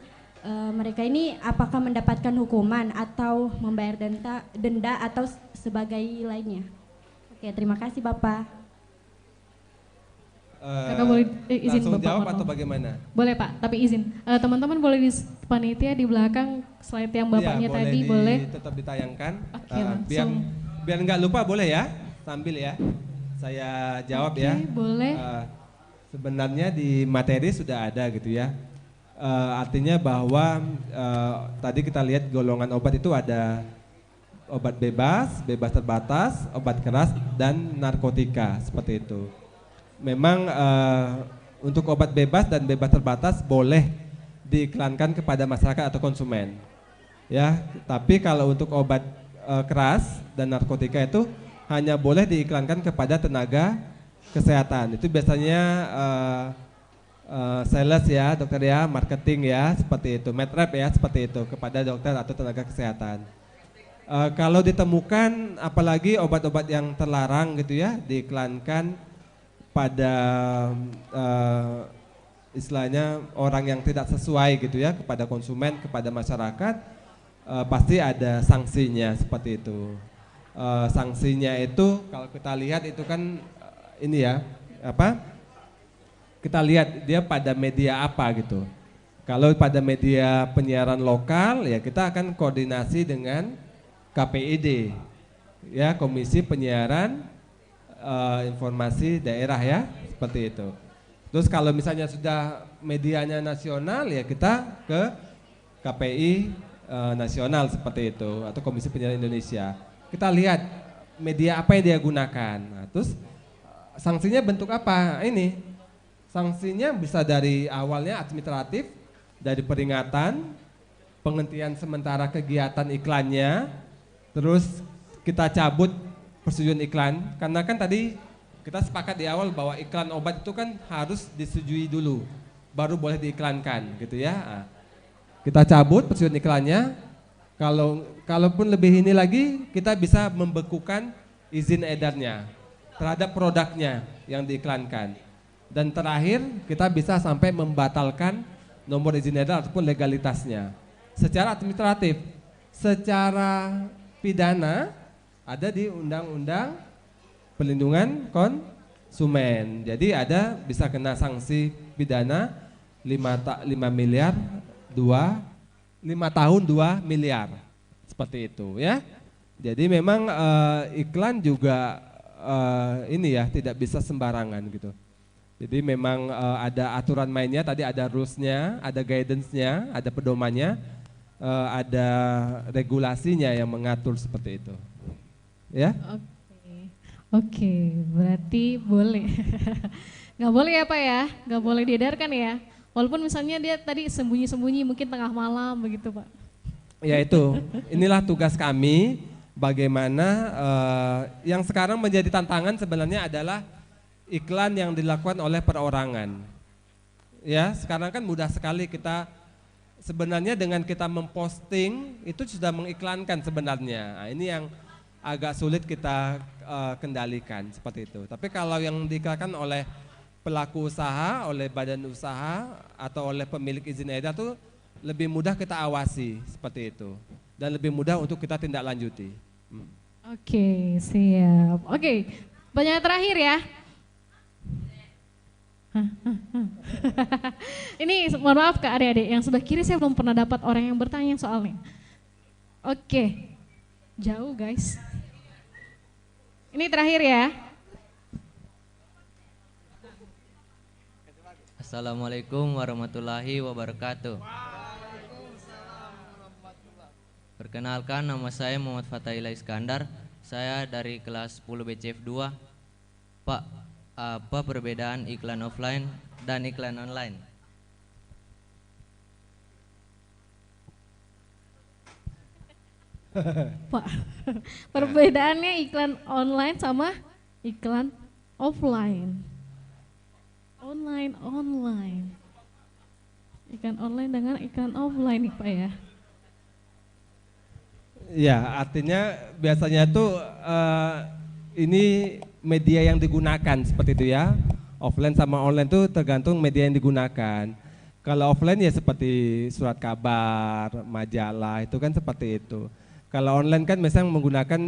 mereka ini apakah mendapatkan hukuman atau membayar denda atau sebagai lainnya? Oke, terima kasih Bapak. Kakak boleh izin langsung Bapak jawab potong. atau bagaimana? Boleh Pak, tapi izin. Teman-teman boleh di panitia di belakang slide yang Bapaknya ya, tadi boleh. Tetap ditayangkan. Oke, langsung. Biar nggak lupa boleh ya, sambil ya. Saya jawab Oke, ya. boleh. Sebenarnya di materi sudah ada gitu ya. Artinya bahwa tadi kita lihat golongan obat itu ada obat bebas, bebas terbatas, obat keras, dan narkotika seperti itu. Memang untuk obat bebas dan bebas terbatas boleh diiklankan kepada masyarakat atau konsumen, ya. Tapi kalau untuk obat keras dan narkotika itu hanya boleh diiklankan kepada tenaga kesehatan. Itu biasanya sales ya, dokter ya, marketing ya, seperti itu, medrep ya, seperti itu kepada dokter atau tenaga kesehatan. Kalau ditemukan apalagi obat-obat yang terlarang gitu ya, diiklankan pada istilahnya orang yang tidak sesuai gitu ya kepada konsumen, kepada masyarakat, pasti ada sanksinya seperti itu. Sanksinya itu kalau kita lihat itu kan ini ya, kita lihat dia pada media apa gitu. Kalau pada media penyiaran lokal ya kita akan koordinasi dengan KPID ya, Komisi Penyiaran Informasi Daerah ya, seperti itu. Terus kalau misalnya sudah medianya nasional ya kita ke KPI nasional seperti itu, atau Komisi Penyiaran Indonesia. Kita lihat media apa yang dia gunakan. Nah, terus sanksinya bentuk apa? Ini sanksinya bisa dari awalnya administratif, dari peringatan, penghentian sementara kegiatan iklannya, terus kita cabut persetujuan iklan, karena kan tadi kita sepakat di awal bahwa iklan obat itu kan harus disetujui dulu, baru boleh diiklankan gitu ya. Nah, kita cabut persetujuan iklannya, kalaupun lebih ini lagi kita bisa membekukan izin edarnya terhadap produknya yang diiklankan. Dan terakhir kita bisa sampai membatalkan nomor izin edar ataupun legalitasnya. Secara administratif, secara pidana ada di Undang-Undang Perlindungan Konsumen. Jadi ada bisa kena sanksi pidana 5 tahun 2 miliar. Seperti itu ya. Jadi memang iklan juga ini ya tidak bisa sembarangan gitu. Jadi memang ada aturan mainnya, tadi ada rules-nya, ada guidance-nya, ada pedomannya, ada regulasinya yang mengatur seperti itu. Ya? Oke, berarti boleh. Nggak boleh ya Pak ya, nggak boleh diedarkan ya. Walaupun misalnya dia tadi sembunyi-sembunyi mungkin tengah malam begitu Pak. Ya itu, inilah tugas kami. Bagaimana yang sekarang menjadi tantangan sebenarnya adalah iklan yang dilakukan oleh perorangan. Ya, sekarang kan mudah sekali kita sebenarnya dengan kita memposting itu sudah mengiklankan sebenarnya. Nah, ini yang agak sulit kita kendalikan seperti itu. Tapi kalau yang diiklankan oleh pelaku usaha, oleh badan usaha atau oleh pemilik izin edar itu lebih mudah kita awasi seperti itu dan lebih mudah untuk kita tindak lanjuti. Oke, siap. Oke, pertanyaan terakhir ya. Ini mohon maaf ke adik-adik yang sebelah kiri saya belum pernah dapat orang yang bertanya soalnya. Oke, jauh guys. Ini terakhir ya. Assalamualaikum warahmatullahi wabarakatuh. Perkenalkan, nama saya Muhammad Fatahila Iskandar. Saya dari kelas 10 BCF 2. Pak, apa perbedaan iklan offline dan iklan online? Pak, perbedaannya iklan online sama iklan offline. Online. Iklan online dengan iklan offline nih Pak ya. Ya, artinya biasanya tuh ini media yang digunakan seperti itu ya. Offline sama online tuh tergantung media yang digunakan. Kalau offline ya seperti surat kabar, majalah itu kan seperti itu. Kalau online kan misalnya menggunakan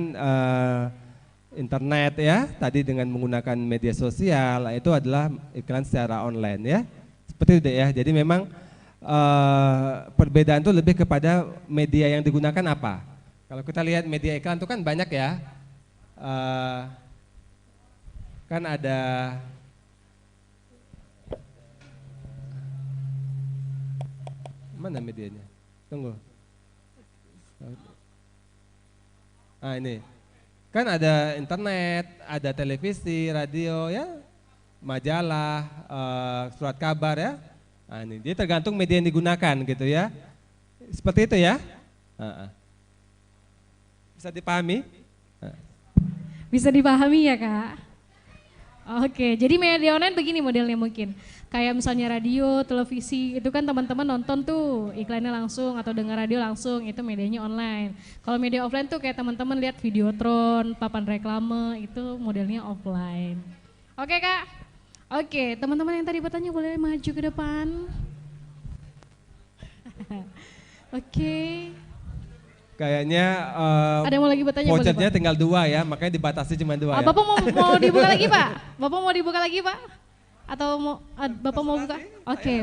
internet ya, tadi dengan menggunakan media sosial, itu adalah iklan secara online ya. Seperti itu ya. Jadi memang perbedaan itu lebih kepada media yang digunakan apa. Kalau kita lihat media iklan itu kan banyak ya, kan ada mana medianya? Tunggu. Ah ini, kan ada internet, ada televisi, radio ya, majalah, surat kabar ya. Nah, ini dia tergantung media yang digunakan gitu ya. Seperti itu ya. Bisa dipahami? Bisa dipahami ya Kak? Oke, jadi media online begini modelnya mungkin. Kayak misalnya radio, televisi, itu kan teman-teman nonton tuh iklannya langsung atau dengar radio langsung, itu medianya online. Kalau media offline tuh kayak teman-teman lihat videotron, papan reklame, itu modelnya offline. Oke Kak? Oke, teman-teman yang tadi bertanya boleh maju ke depan. Oke. Kayaknya ada yang mau lagi bertanya? vouchernya tinggal 2 ya, makanya dibatasi cuma 2 ya. Bapak mau dibuka lagi Pak? Bapak mau dibuka lagi Pak? Atau mau Bapak mau buka? Oke.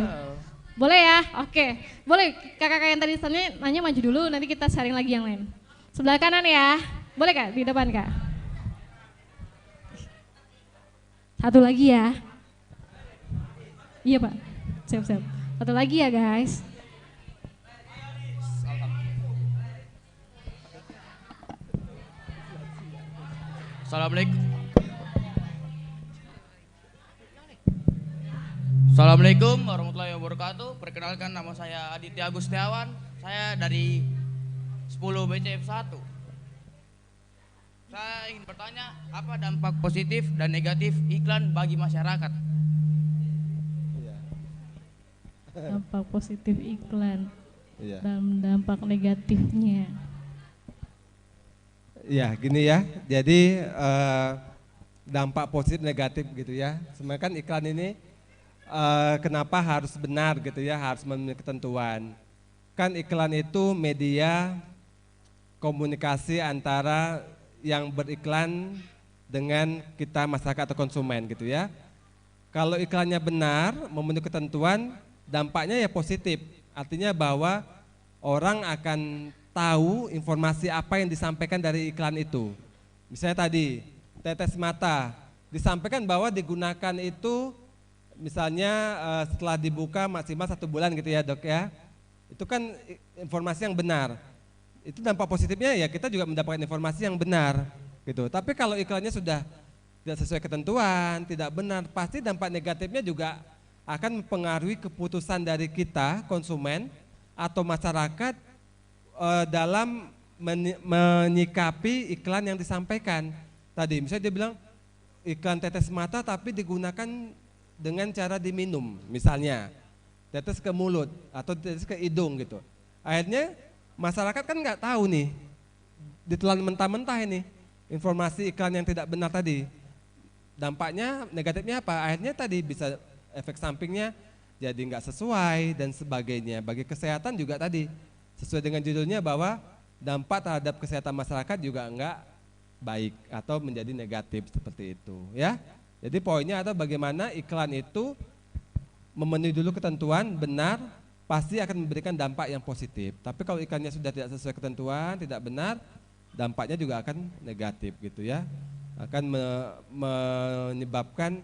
Boleh ya? Oke. Boleh kakak-kakak yang tadi nanya maju dulu, nanti kita sharing lagi yang lain. Sebelah kanan ya. Boleh Kak? Di depan Kak. Satu lagi ya. Iya Pak. Siap-siap. Satu lagi ya guys. Assalamualaikum warahmatullahi wabarakatuh. Perkenalkan, nama saya Aditya Agustiawan. Saya dari 10 BCF 1. Saya ingin bertanya, apa dampak positif dan negatif iklan bagi masyarakat? Dampak positif iklan dan dampak negatifnya. Ya gini ya, jadi dampak positif negatif gitu ya. Sebenarnya kan iklan ini kenapa harus benar gitu ya, harus memenuhi ketentuan. Kan iklan itu media komunikasi antara yang beriklan dengan kita masyarakat atau konsumen gitu ya. Kalau iklannya benar, memenuhi ketentuan, dampaknya ya positif. Artinya bahwa orang akan tahu informasi apa yang disampaikan dari iklan itu. Misalnya tadi, tetes mata, disampaikan bahwa digunakan itu misalnya setelah dibuka maksimal 1 bulan gitu ya dok ya. Itu kan informasi yang benar. Itu dampak positifnya ya kita juga mendapatkan informasi yang benar gitu. Tapi kalau iklannya sudah tidak sesuai ketentuan, tidak benar, pasti dampak negatifnya juga akan mempengaruhi keputusan dari kita konsumen atau masyarakat dalam menyikapi iklan yang disampaikan tadi. Misalnya dia bilang iklan tetes mata tapi digunakan dengan cara diminum, misalnya tetes ke mulut atau tetes ke hidung gitu. Akhirnya masyarakat kan nggak tahu nih, ditelan mentah-mentah ini informasi iklan yang tidak benar tadi. Dampaknya negatifnya apa? Akhirnya tadi bisa efek sampingnya jadi nggak sesuai dan sebagainya. Bagi kesehatan juga tadi sesuai dengan judulnya bahwa dampak terhadap kesehatan masyarakat juga enggak baik atau menjadi negatif seperti itu ya. Jadi poinnya adalah bagaimana iklan itu memenuhi dulu ketentuan benar, pasti akan memberikan dampak yang positif. Tapi kalau iklannya sudah tidak sesuai ketentuan, tidak benar, dampaknya juga akan negatif gitu ya. Akan menyebabkan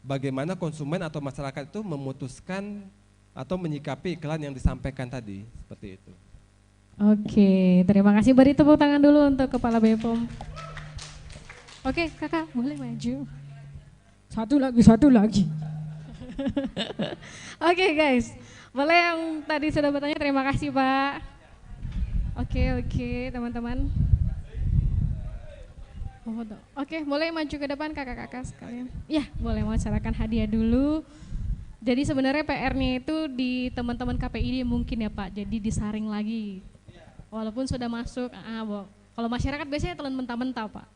bagaimana konsumen atau masyarakat itu memutuskan atau menyikapi iklan yang disampaikan tadi, seperti itu. Oke, terima kasih. Beri tepuk tangan dulu untuk Kepala BPOM. Oke, kakak boleh maju. Satu lagi. Oke guys, boleh yang tadi sudah bertanya, terima kasih Pak. Oke teman-teman. Oke, boleh maju ke depan kakak-kakak sekalian. Ya, boleh menyerahkan hadiah dulu. Jadi sebenarnya PR-nya itu di teman-teman KPID mungkin ya Pak, jadi disaring lagi. Walaupun sudah masuk, kalau masyarakat biasanya telan mentah-mentah Pak.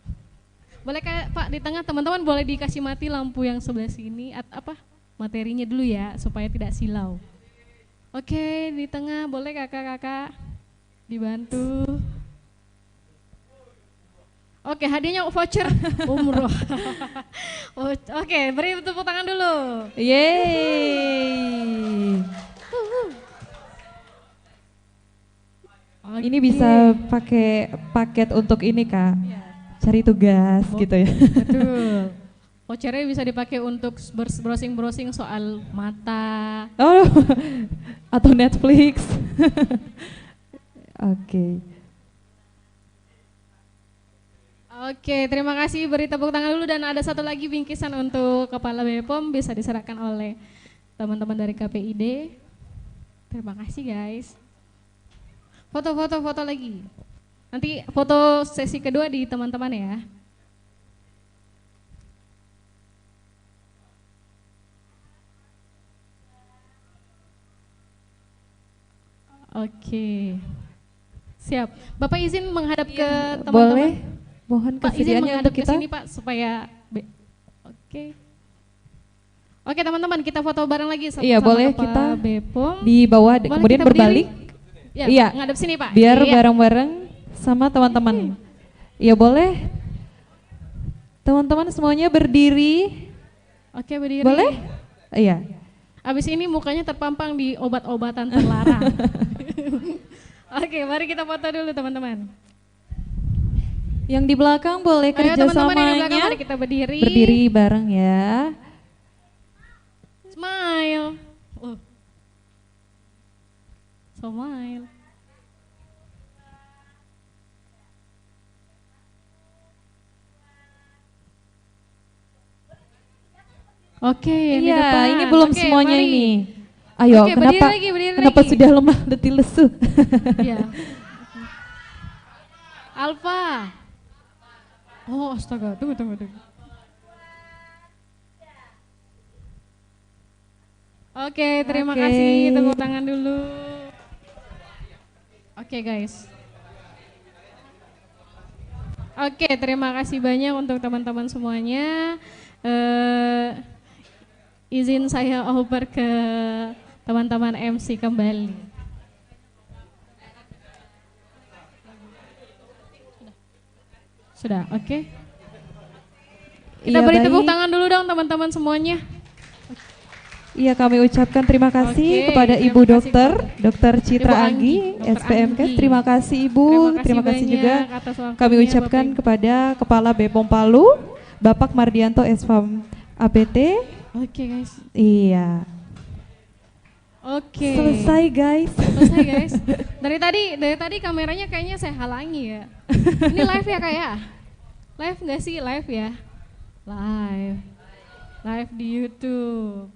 Boleh Pak di tengah teman-teman boleh dikasih mati lampu yang sebelah sini materinya dulu ya supaya tidak silau. Oke, di tengah boleh kakak-kakak dibantu. Oke, hadiahnya voucher umroh. Oke, beri tepuk tangan dulu. Yeay. Ini bisa pakai paket untuk ini Kak, cari tugas gitu ya. Betul. Vouchernya bisa dipakai untuk browsing-browsing soal mata. Oh, atau Netflix. Oke. Oke, terima kasih. Beri tepuk tangan dulu dan ada satu lagi bingkisan untuk Kepala BPOM bisa diserahkan oleh teman-teman dari KPID. Terima kasih guys. Foto lagi. Nanti foto sesi kedua di teman-teman ya. Oke. Siap. Bapak izin menghadap ke teman-teman. Boleh. Mohon Pak izin kesediaannya menghadap untuk ke kita. sini Pak supaya Oke. Oke teman-teman, kita foto bareng lagi sama boleh Kepala kita BPOM. di bawah Boleh kemudian kita berdiri? berbalik. Ya, Iya. ngadep sini Pak. Biar Iya. bareng-bareng sama teman-teman. Iya boleh. Teman-teman semuanya berdiri. Oke, berdiri. Boleh? Iya. Abis ini mukanya terpampang di obat-obatan terlarang. Oke, mari kita foto dulu teman-teman. Yang di belakang boleh Ayo teman-teman yang di belakang, kerjasamanya. mari kita berdiri. Berdiri bareng ya. Smile. Smile. Oke, yang di Iya, depan. ini belum Oke, semuanya mari. ini. Ayo, Oke, kenapa berdiri kenapa lagi. sudah lemah letih lesu? Iya. Alfa. Oh, astaga. Tunggu. Oke, terima Oke. kasih. Tepuk tangan dulu. Oke, guys. Oke, terima kasih banyak untuk teman-teman semuanya. Izin saya over ke teman-teman MC kembali. Sudah, oke. Kita Iya, beri baik. tepuk tangan dulu dong teman-teman semuanya. Iya, kami ucapkan terima kasih Oke, kepada terima Ibu kasih Dokter, Dokter Citra Ibu Anggi, Dokter SPMK. Anggi. Terima kasih Ibu, terima kasih banyak juga atas waktunya, kami ucapkan Bapak. kepada Kepala BPOM Palu, Bapak Mardianto SFAM APT. Oke guys. Iya. Oke. Selesai guys. Selesai guys. Dari tadi kameranya kayaknya saya halangi ya. Ini live ya Kak ya? Live nggak sih? Live ya? Live. Live di YouTube.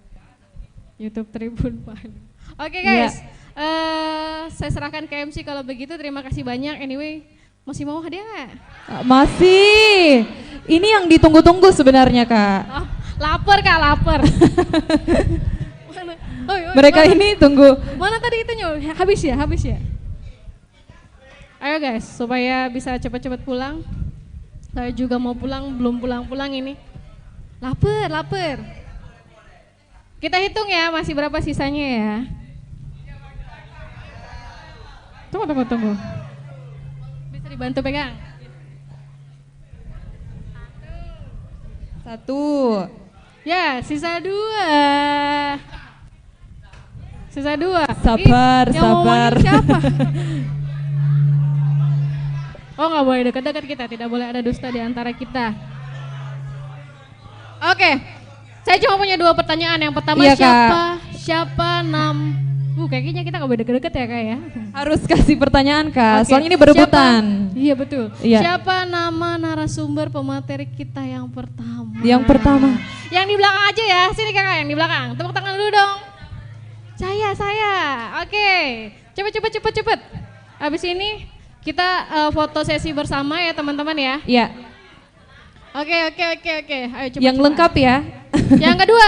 YouTube Tribun Palu. Oke guys. Saya serahkan ke MC kalau begitu. Terima kasih banyak. Anyway, masih mau hadiah nggak? Masih. Ini yang ditunggu-tunggu sebenarnya, Kak. Oh, lapar Kak, lapar. Mereka mana? ini tunggu. Mana tadi itunya? Habis ya, habis ya. Ayo guys, supaya bisa cepat-cepat pulang. Saya juga mau pulang, belum pulang-pulang ini. Lapar, lapar. Kita hitung ya, masih berapa sisanya ya. Tunggu. Bisa dibantu pegang? 1. Ya, sisa 2. Sisa 2. Sabar, yang sabar. ngomongin siapa? Oh, nggak boleh dekat-dekat kita, tidak boleh ada dusta di antara kita. Oke, saya cuma punya 2 pertanyaan. Yang pertama, Iya, siapa kayaknya kita nggak boleh deket-deket ya Kak ya. Harus kasih pertanyaan, Kak. Oke, Soalnya ini berebutan. Iya betul. Iya. Siapa nama narasumber pemateri kita yang pertama? Yang pertama. Yang di belakang aja ya, sini Kakak yang di belakang. Tepuk tangan dulu dong. Saya. Oke, cepet. Habis ini kita foto sesi bersama ya teman-teman ya. Iya. Oke. Ayo cepet. Yang lengkap ya. Yang kedua.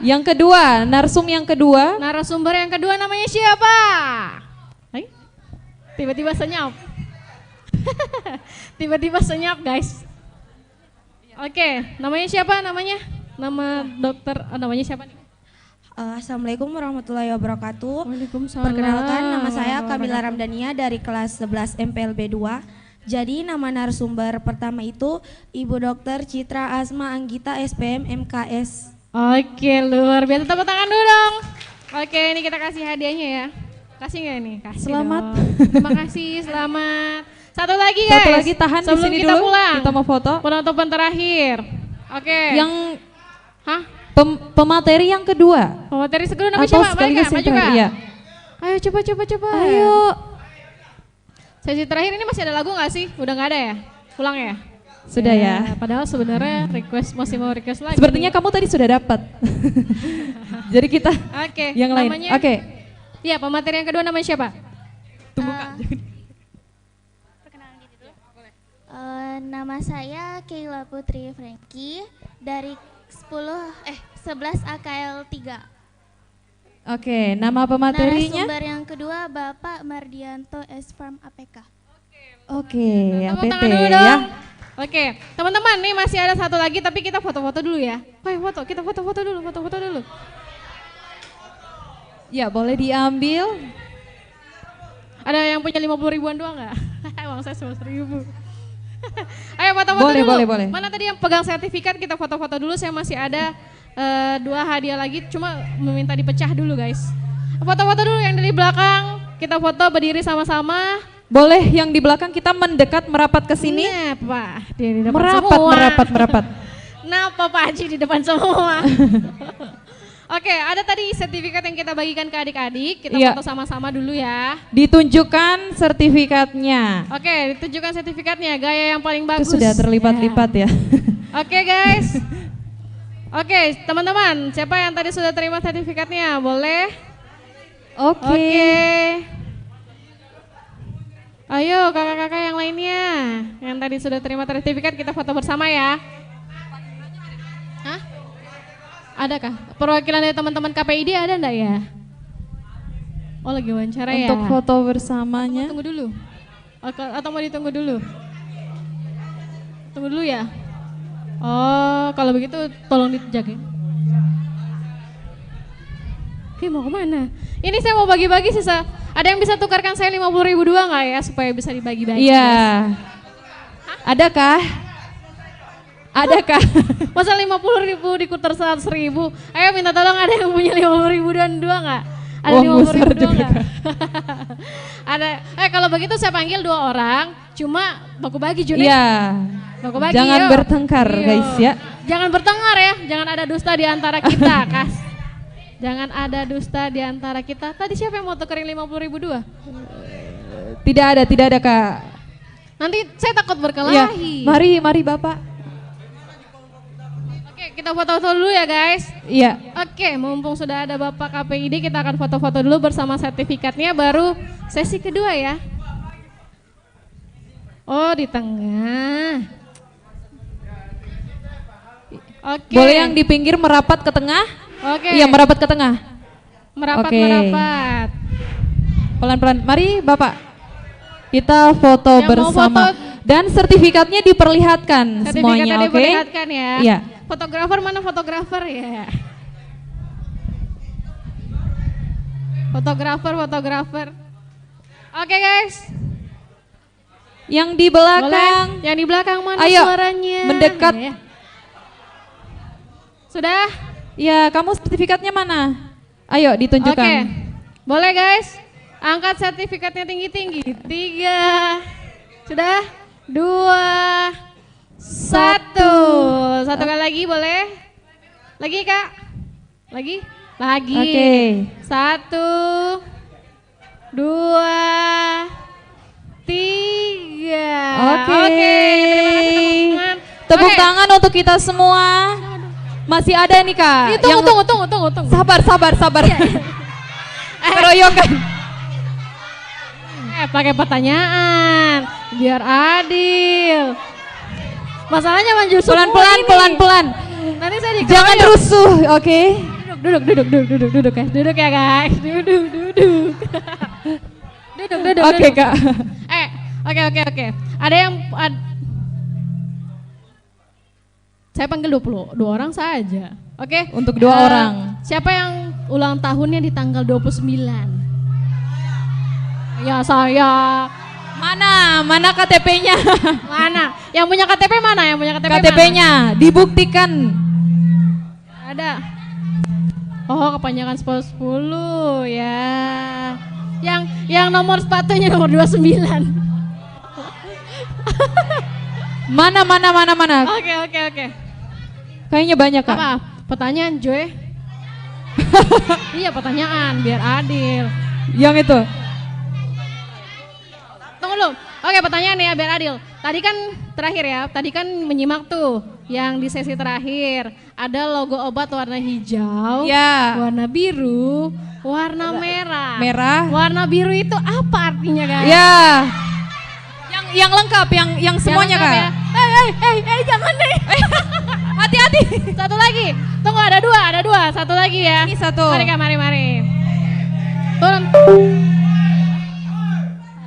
Yang kedua, narsum yang kedua. Narasumber yang kedua namanya siapa? Hai? Tiba-tiba senyap. Tiba-tiba senyap guys. Oke, namanya siapa namanya? Nama dokter, namanya siapa nih? Assalamualaikum warahmatullahi wabarakatuh. Waalaikumsalam. Perkenalkan, nama saya Kamila Ramdania dari kelas 11 MPLB 2. Jadi nama narasumber pertama itu Ibu Dokter Citra Asma Anggita SPM MKS. Oke, luar biasa. Tepuk tangan dulu dong. Oke, ini kita kasih hadiahnya ya. Kasih nggak ini? Kasih Selamat. dong. Terima kasih, selamat. Satu lagi guys. Satu lagi, tahan di sebelum sini kita dulu. pulang. Kita mau foto. Penutupan terakhir. Oke. Yang Hah? pemateri yang kedua. Pemateri segera namanya Atau siapa? sekaligus Maju yang Kak. terakhir, iya. Ayo coba. Ayo. Sesi terakhir ini masih ada lagu nggak sih? Udah nggak ada ya? Pulang ya? Sudah ya. Padahal sebenarnya masih mau request lagi. Sepertinya kamu tadi sudah dapat. Jadi kita Oke. yang lain. Namanya? Oke. Iya, pemateri yang kedua namanya siapa? Tunggu Kak. Perkenalan diri dulu. Nama saya Keila Putri Franky dari 11 AKL 3. Oke, nama pematerinya? Narasumber yang kedua Bapak Mardianto S Farm APK. Oke, Tepuk APT tangan dulu dong. ya. Oke, teman-teman nih masih ada satu lagi tapi kita foto-foto dulu ya. Kita foto-foto dulu. Ya, boleh diambil. Ada yang punya 50 ribuan doang nggak? Emang saya 100 ribu. Ayo foto-foto Boleh, dulu. boleh. Mana tadi yang pegang sertifikat, kita foto-foto dulu. Saya masih ada 2 hadiah lagi, cuma meminta dipecah dulu guys. Foto-foto dulu yang dari belakang, kita foto berdiri sama-sama. Boleh yang di belakang kita mendekat merapat ke sini. Nah, Pak, dia di depan Merapat. Kenapa Pak Haji di depan semua? Oke, ada tadi sertifikat yang kita bagikan ke adik-adik, kita Iya. foto sama-sama dulu ya. Ditunjukkan sertifikatnya. Oke, ditunjukkan sertifikatnya, gaya yang paling bagus. Itu sudah terlipat-lipat ya. Oke guys. Oke, teman-teman, siapa yang tadi sudah terima sertifikatnya? Boleh? Oke. Ayo kakak-kakak yang lainnya, yang tadi sudah terima sertifikat kita foto bersama ya. Hah? Adakah? Perwakilan dari teman-teman KPID ada enggak ya? Oh lagi wawancara ya? Untuk foto bersamanya. Tunggu dulu. Atau mau ditunggu dulu? Tunggu dulu ya? Oh, kalau begitu tolong dijagain. Oke, mau kemana? Ini saya mau bagi-bagi sisa. Ada yang bisa tukarkan saya 50 ribu dua nggak ya? Supaya bisa dibagi-bagi. Iya. Adakah? Masa 50 ribu dikutar 100 ribu? Ayo minta tolong, ada yang punya 50 ribu dan dua nggak? Ada Uang 50 ribu besar dua juga, nggak? Ada. Kalau begitu saya panggil 2 orang. Cuma baku bagi Juni. Iya. Baku bagi, Jangan yuk. bertengkar guys ya. Jangan bertengkar ya, jangan ada dusta di antara kita, Kas. Jangan ada dusta di antara kita. Tadi siapa yang mau tukerin 50 ribu dua? Tidak ada Kak. Nanti saya takut Iya. berkelahi. Mari Bapak. Oke, kita foto-foto dulu ya guys. Iya. Oke, mumpung sudah ada Bapak KPID, kita akan foto-foto dulu bersama sertifikatnya, baru sesi kedua ya. Oh, di tengah. Oke. Boleh yang di pinggir merapat ke tengah? Oke. Iya, merapat ke tengah. Merapat, Oke. merapat. Pelan-pelan. Mari Bapak. Kita foto Yang mau bersama. foto- Dan sertifikatnya diperlihatkan Sertifikatnya semuanya, oke? diperlihatkan ya. Iya. Fotografer mana fotografer ya? Fotografer. Oke guys. Yang di belakang. Boleh? Yang di belakang mana Ayo, suaranya? mendekat. Ya. Sudah? Ya, kamu sertifikatnya mana? Ayo ditunjukkan. Oke. Boleh guys? Angkat sertifikatnya tinggi-tinggi. 3. Sudah? 2. 1. Satu kali lagi boleh? Lagi Kak? Lagi? Lagi. Oke. 1, 2, 3. Oke. Terima kasih teman-teman. Tepuk Oke. tangan untuk kita semua. Masih ada nih Kak. Ih, tunggu. Sabar. Keroyokan. Pakai pertanyaan biar adil. Masalahnya maju semua ini. Pelan-pelan. Nanti saya dikeroyok. Jangan rusuh, oke? Duduk ya. Duduk ya guys. Duduk. Oke Kak. Oke. Ada yang saya panggil 22 orang saja. Oke. Untuk 2 orang. Siapa yang ulang tahunnya di tanggal 29? Ya saya. Mana KTP-nya? Mana? Yang punya KTP mana? KTP-nya dibuktikan. Ada. Oh, kepanjangan 10 ya. Yang nomor sepatunya nomor 29. Mana? Oke. Kayaknya banyak Kak. Apa? Pertanyaan Joy? Iya, pertanyaan biar adil. Yang itu. Tunggu dulu. Oke, pertanyaan ya biar adil. Tadi kan terakhir ya, tadi kan menyimak tuh yang di sesi terakhir. Ada logo obat warna hijau, Ya. warna biru, warna merah. Merah. Warna biru itu apa artinya guys? Ya. Yang lengkap, yang semuanya lengkap Kak. ya. Jangan deh. Hati-hati. Satu lagi. Tunggu, ada dua. Satu lagi ya. Ini satu. Mari Kak, mari. Turun.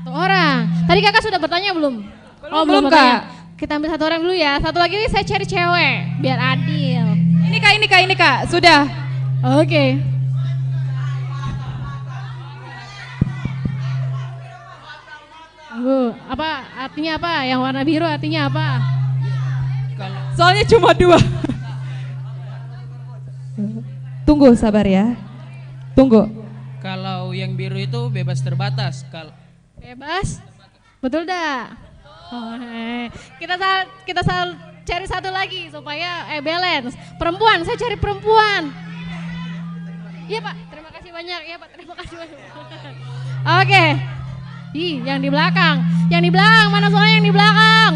Satu orang. Tadi Kakak sudah bertanya belum? Belum, bertanya. Kak. Kita ambil satu orang dulu ya. Satu lagi saya cari cewek biar adil. Ini Kak. Sudah. Oke. Tunggu, apa artinya apa? Yang warna biru artinya apa? Soalnya cuma 2. Tunggu, sabar ya. Tunggu. Kalau yang biru itu bebas terbatas. Bebas? Betul dah. Oh, kita cari satu lagi supaya balance. Perempuan, saya cari perempuan. Iya Pak, terima kasih banyak. Oke. Ih, yang di belakang. Mana soalnya yang di belakang?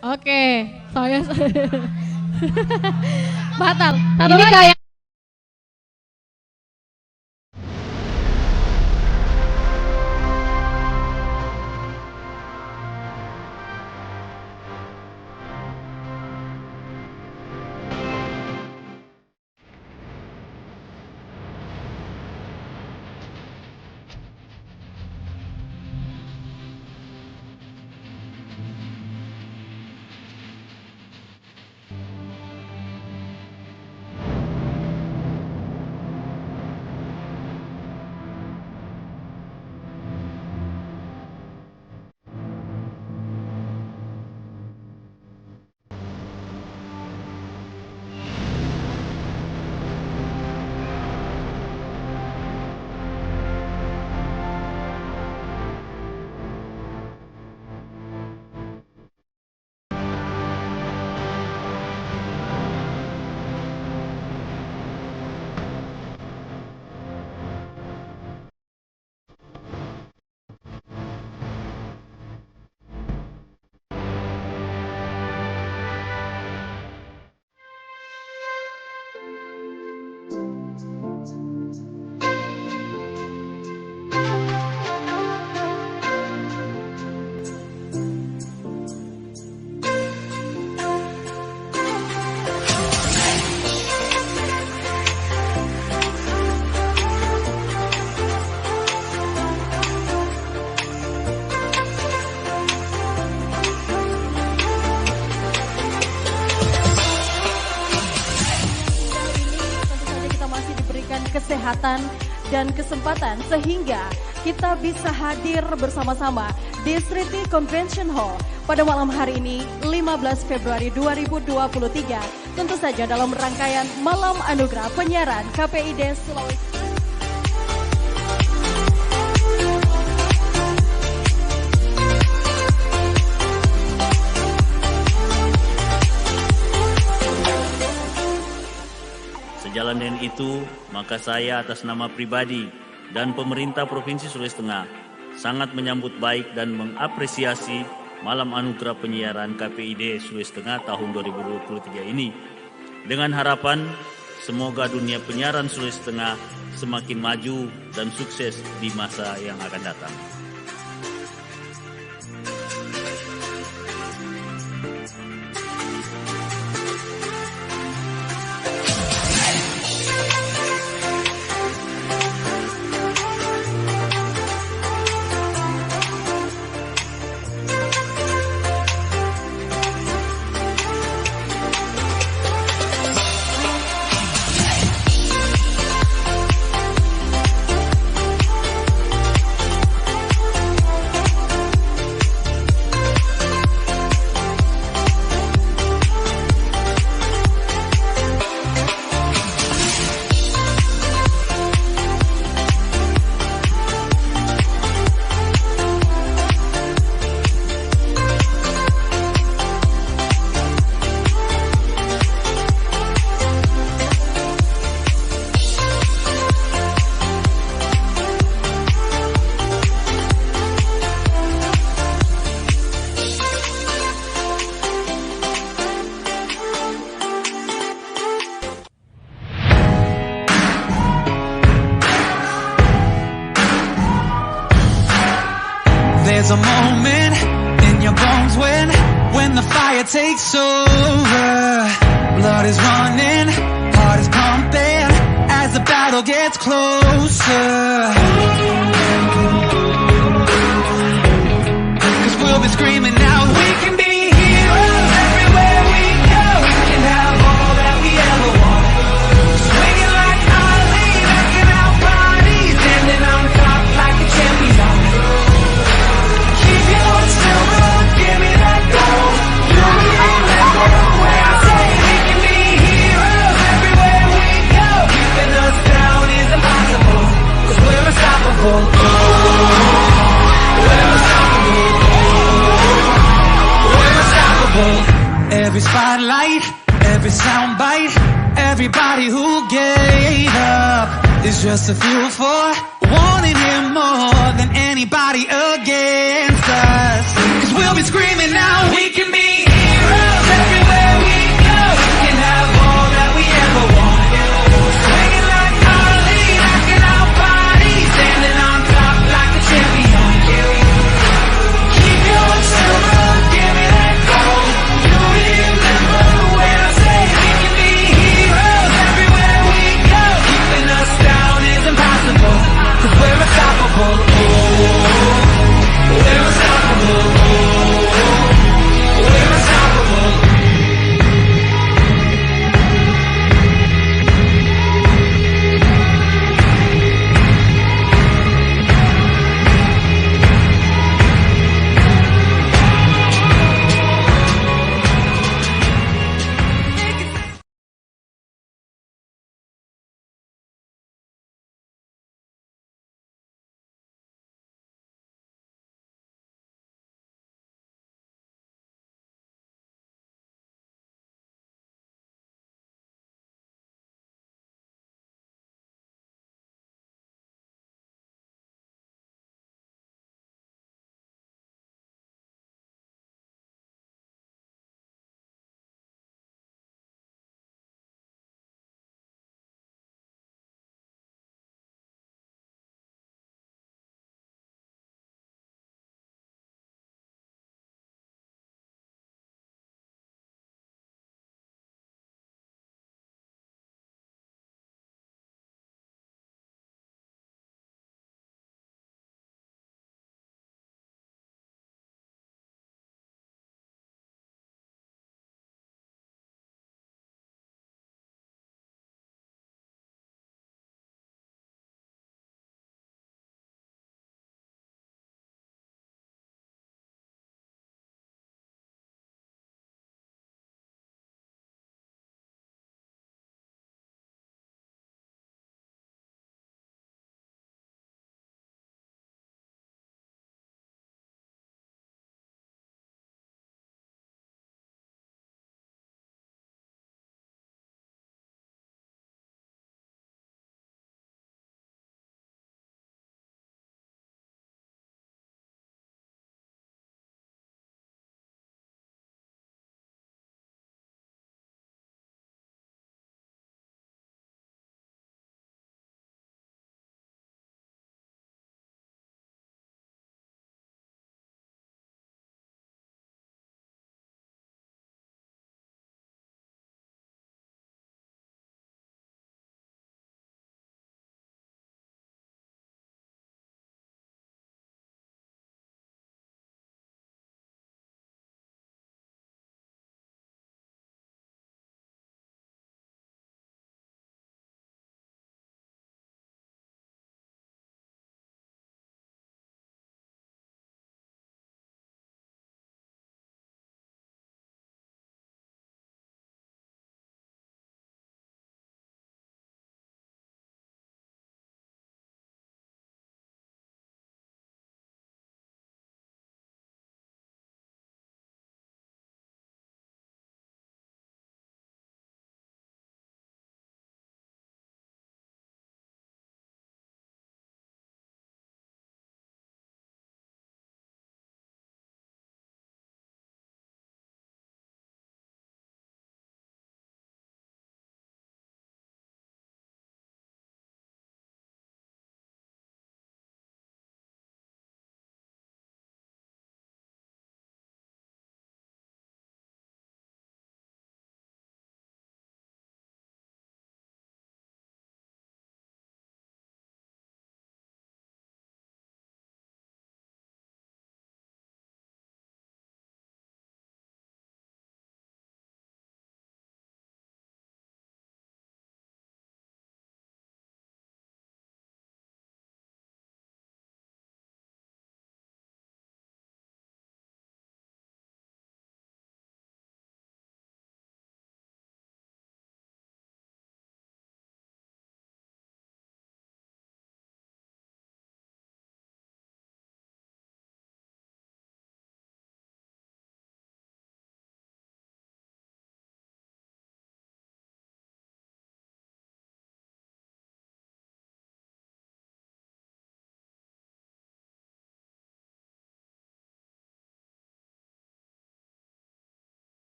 Oke, saya batal. Satu Ini lagi. kayak kesehatan dan kesempatan sehingga kita bisa hadir bersama-sama di Sriti Convention Hall pada malam hari ini 15 Februari 2023, tentu saja dalam rangkaian Malam Anugerah Penyiaran KPID Sulawesi. Sejalan dengan itu, maka saya atas nama pribadi dan pemerintah Provinsi Sulawesi Tengah sangat menyambut baik dan mengapresiasi Malam Anugerah Penyiaran KPID Sulawesi Tengah tahun 2023 ini. Dengan harapan semoga dunia penyiaran Sulawesi Tengah semakin maju dan sukses di masa yang akan datang. There's a moment in your bones when the fire takes over. Blood is running, heart is pumping as the battle gets closer. 'Cause we'll be screaming out, we can be heroes everywhere we go. We can have all that we ever want. Swinging like Ali, knocking out bodies, standing on top like a champion. Every spotlight, every soundbite, everybody who gave up is just a fuel for wanting him more than anybody against us. 'Cause we'll be screaming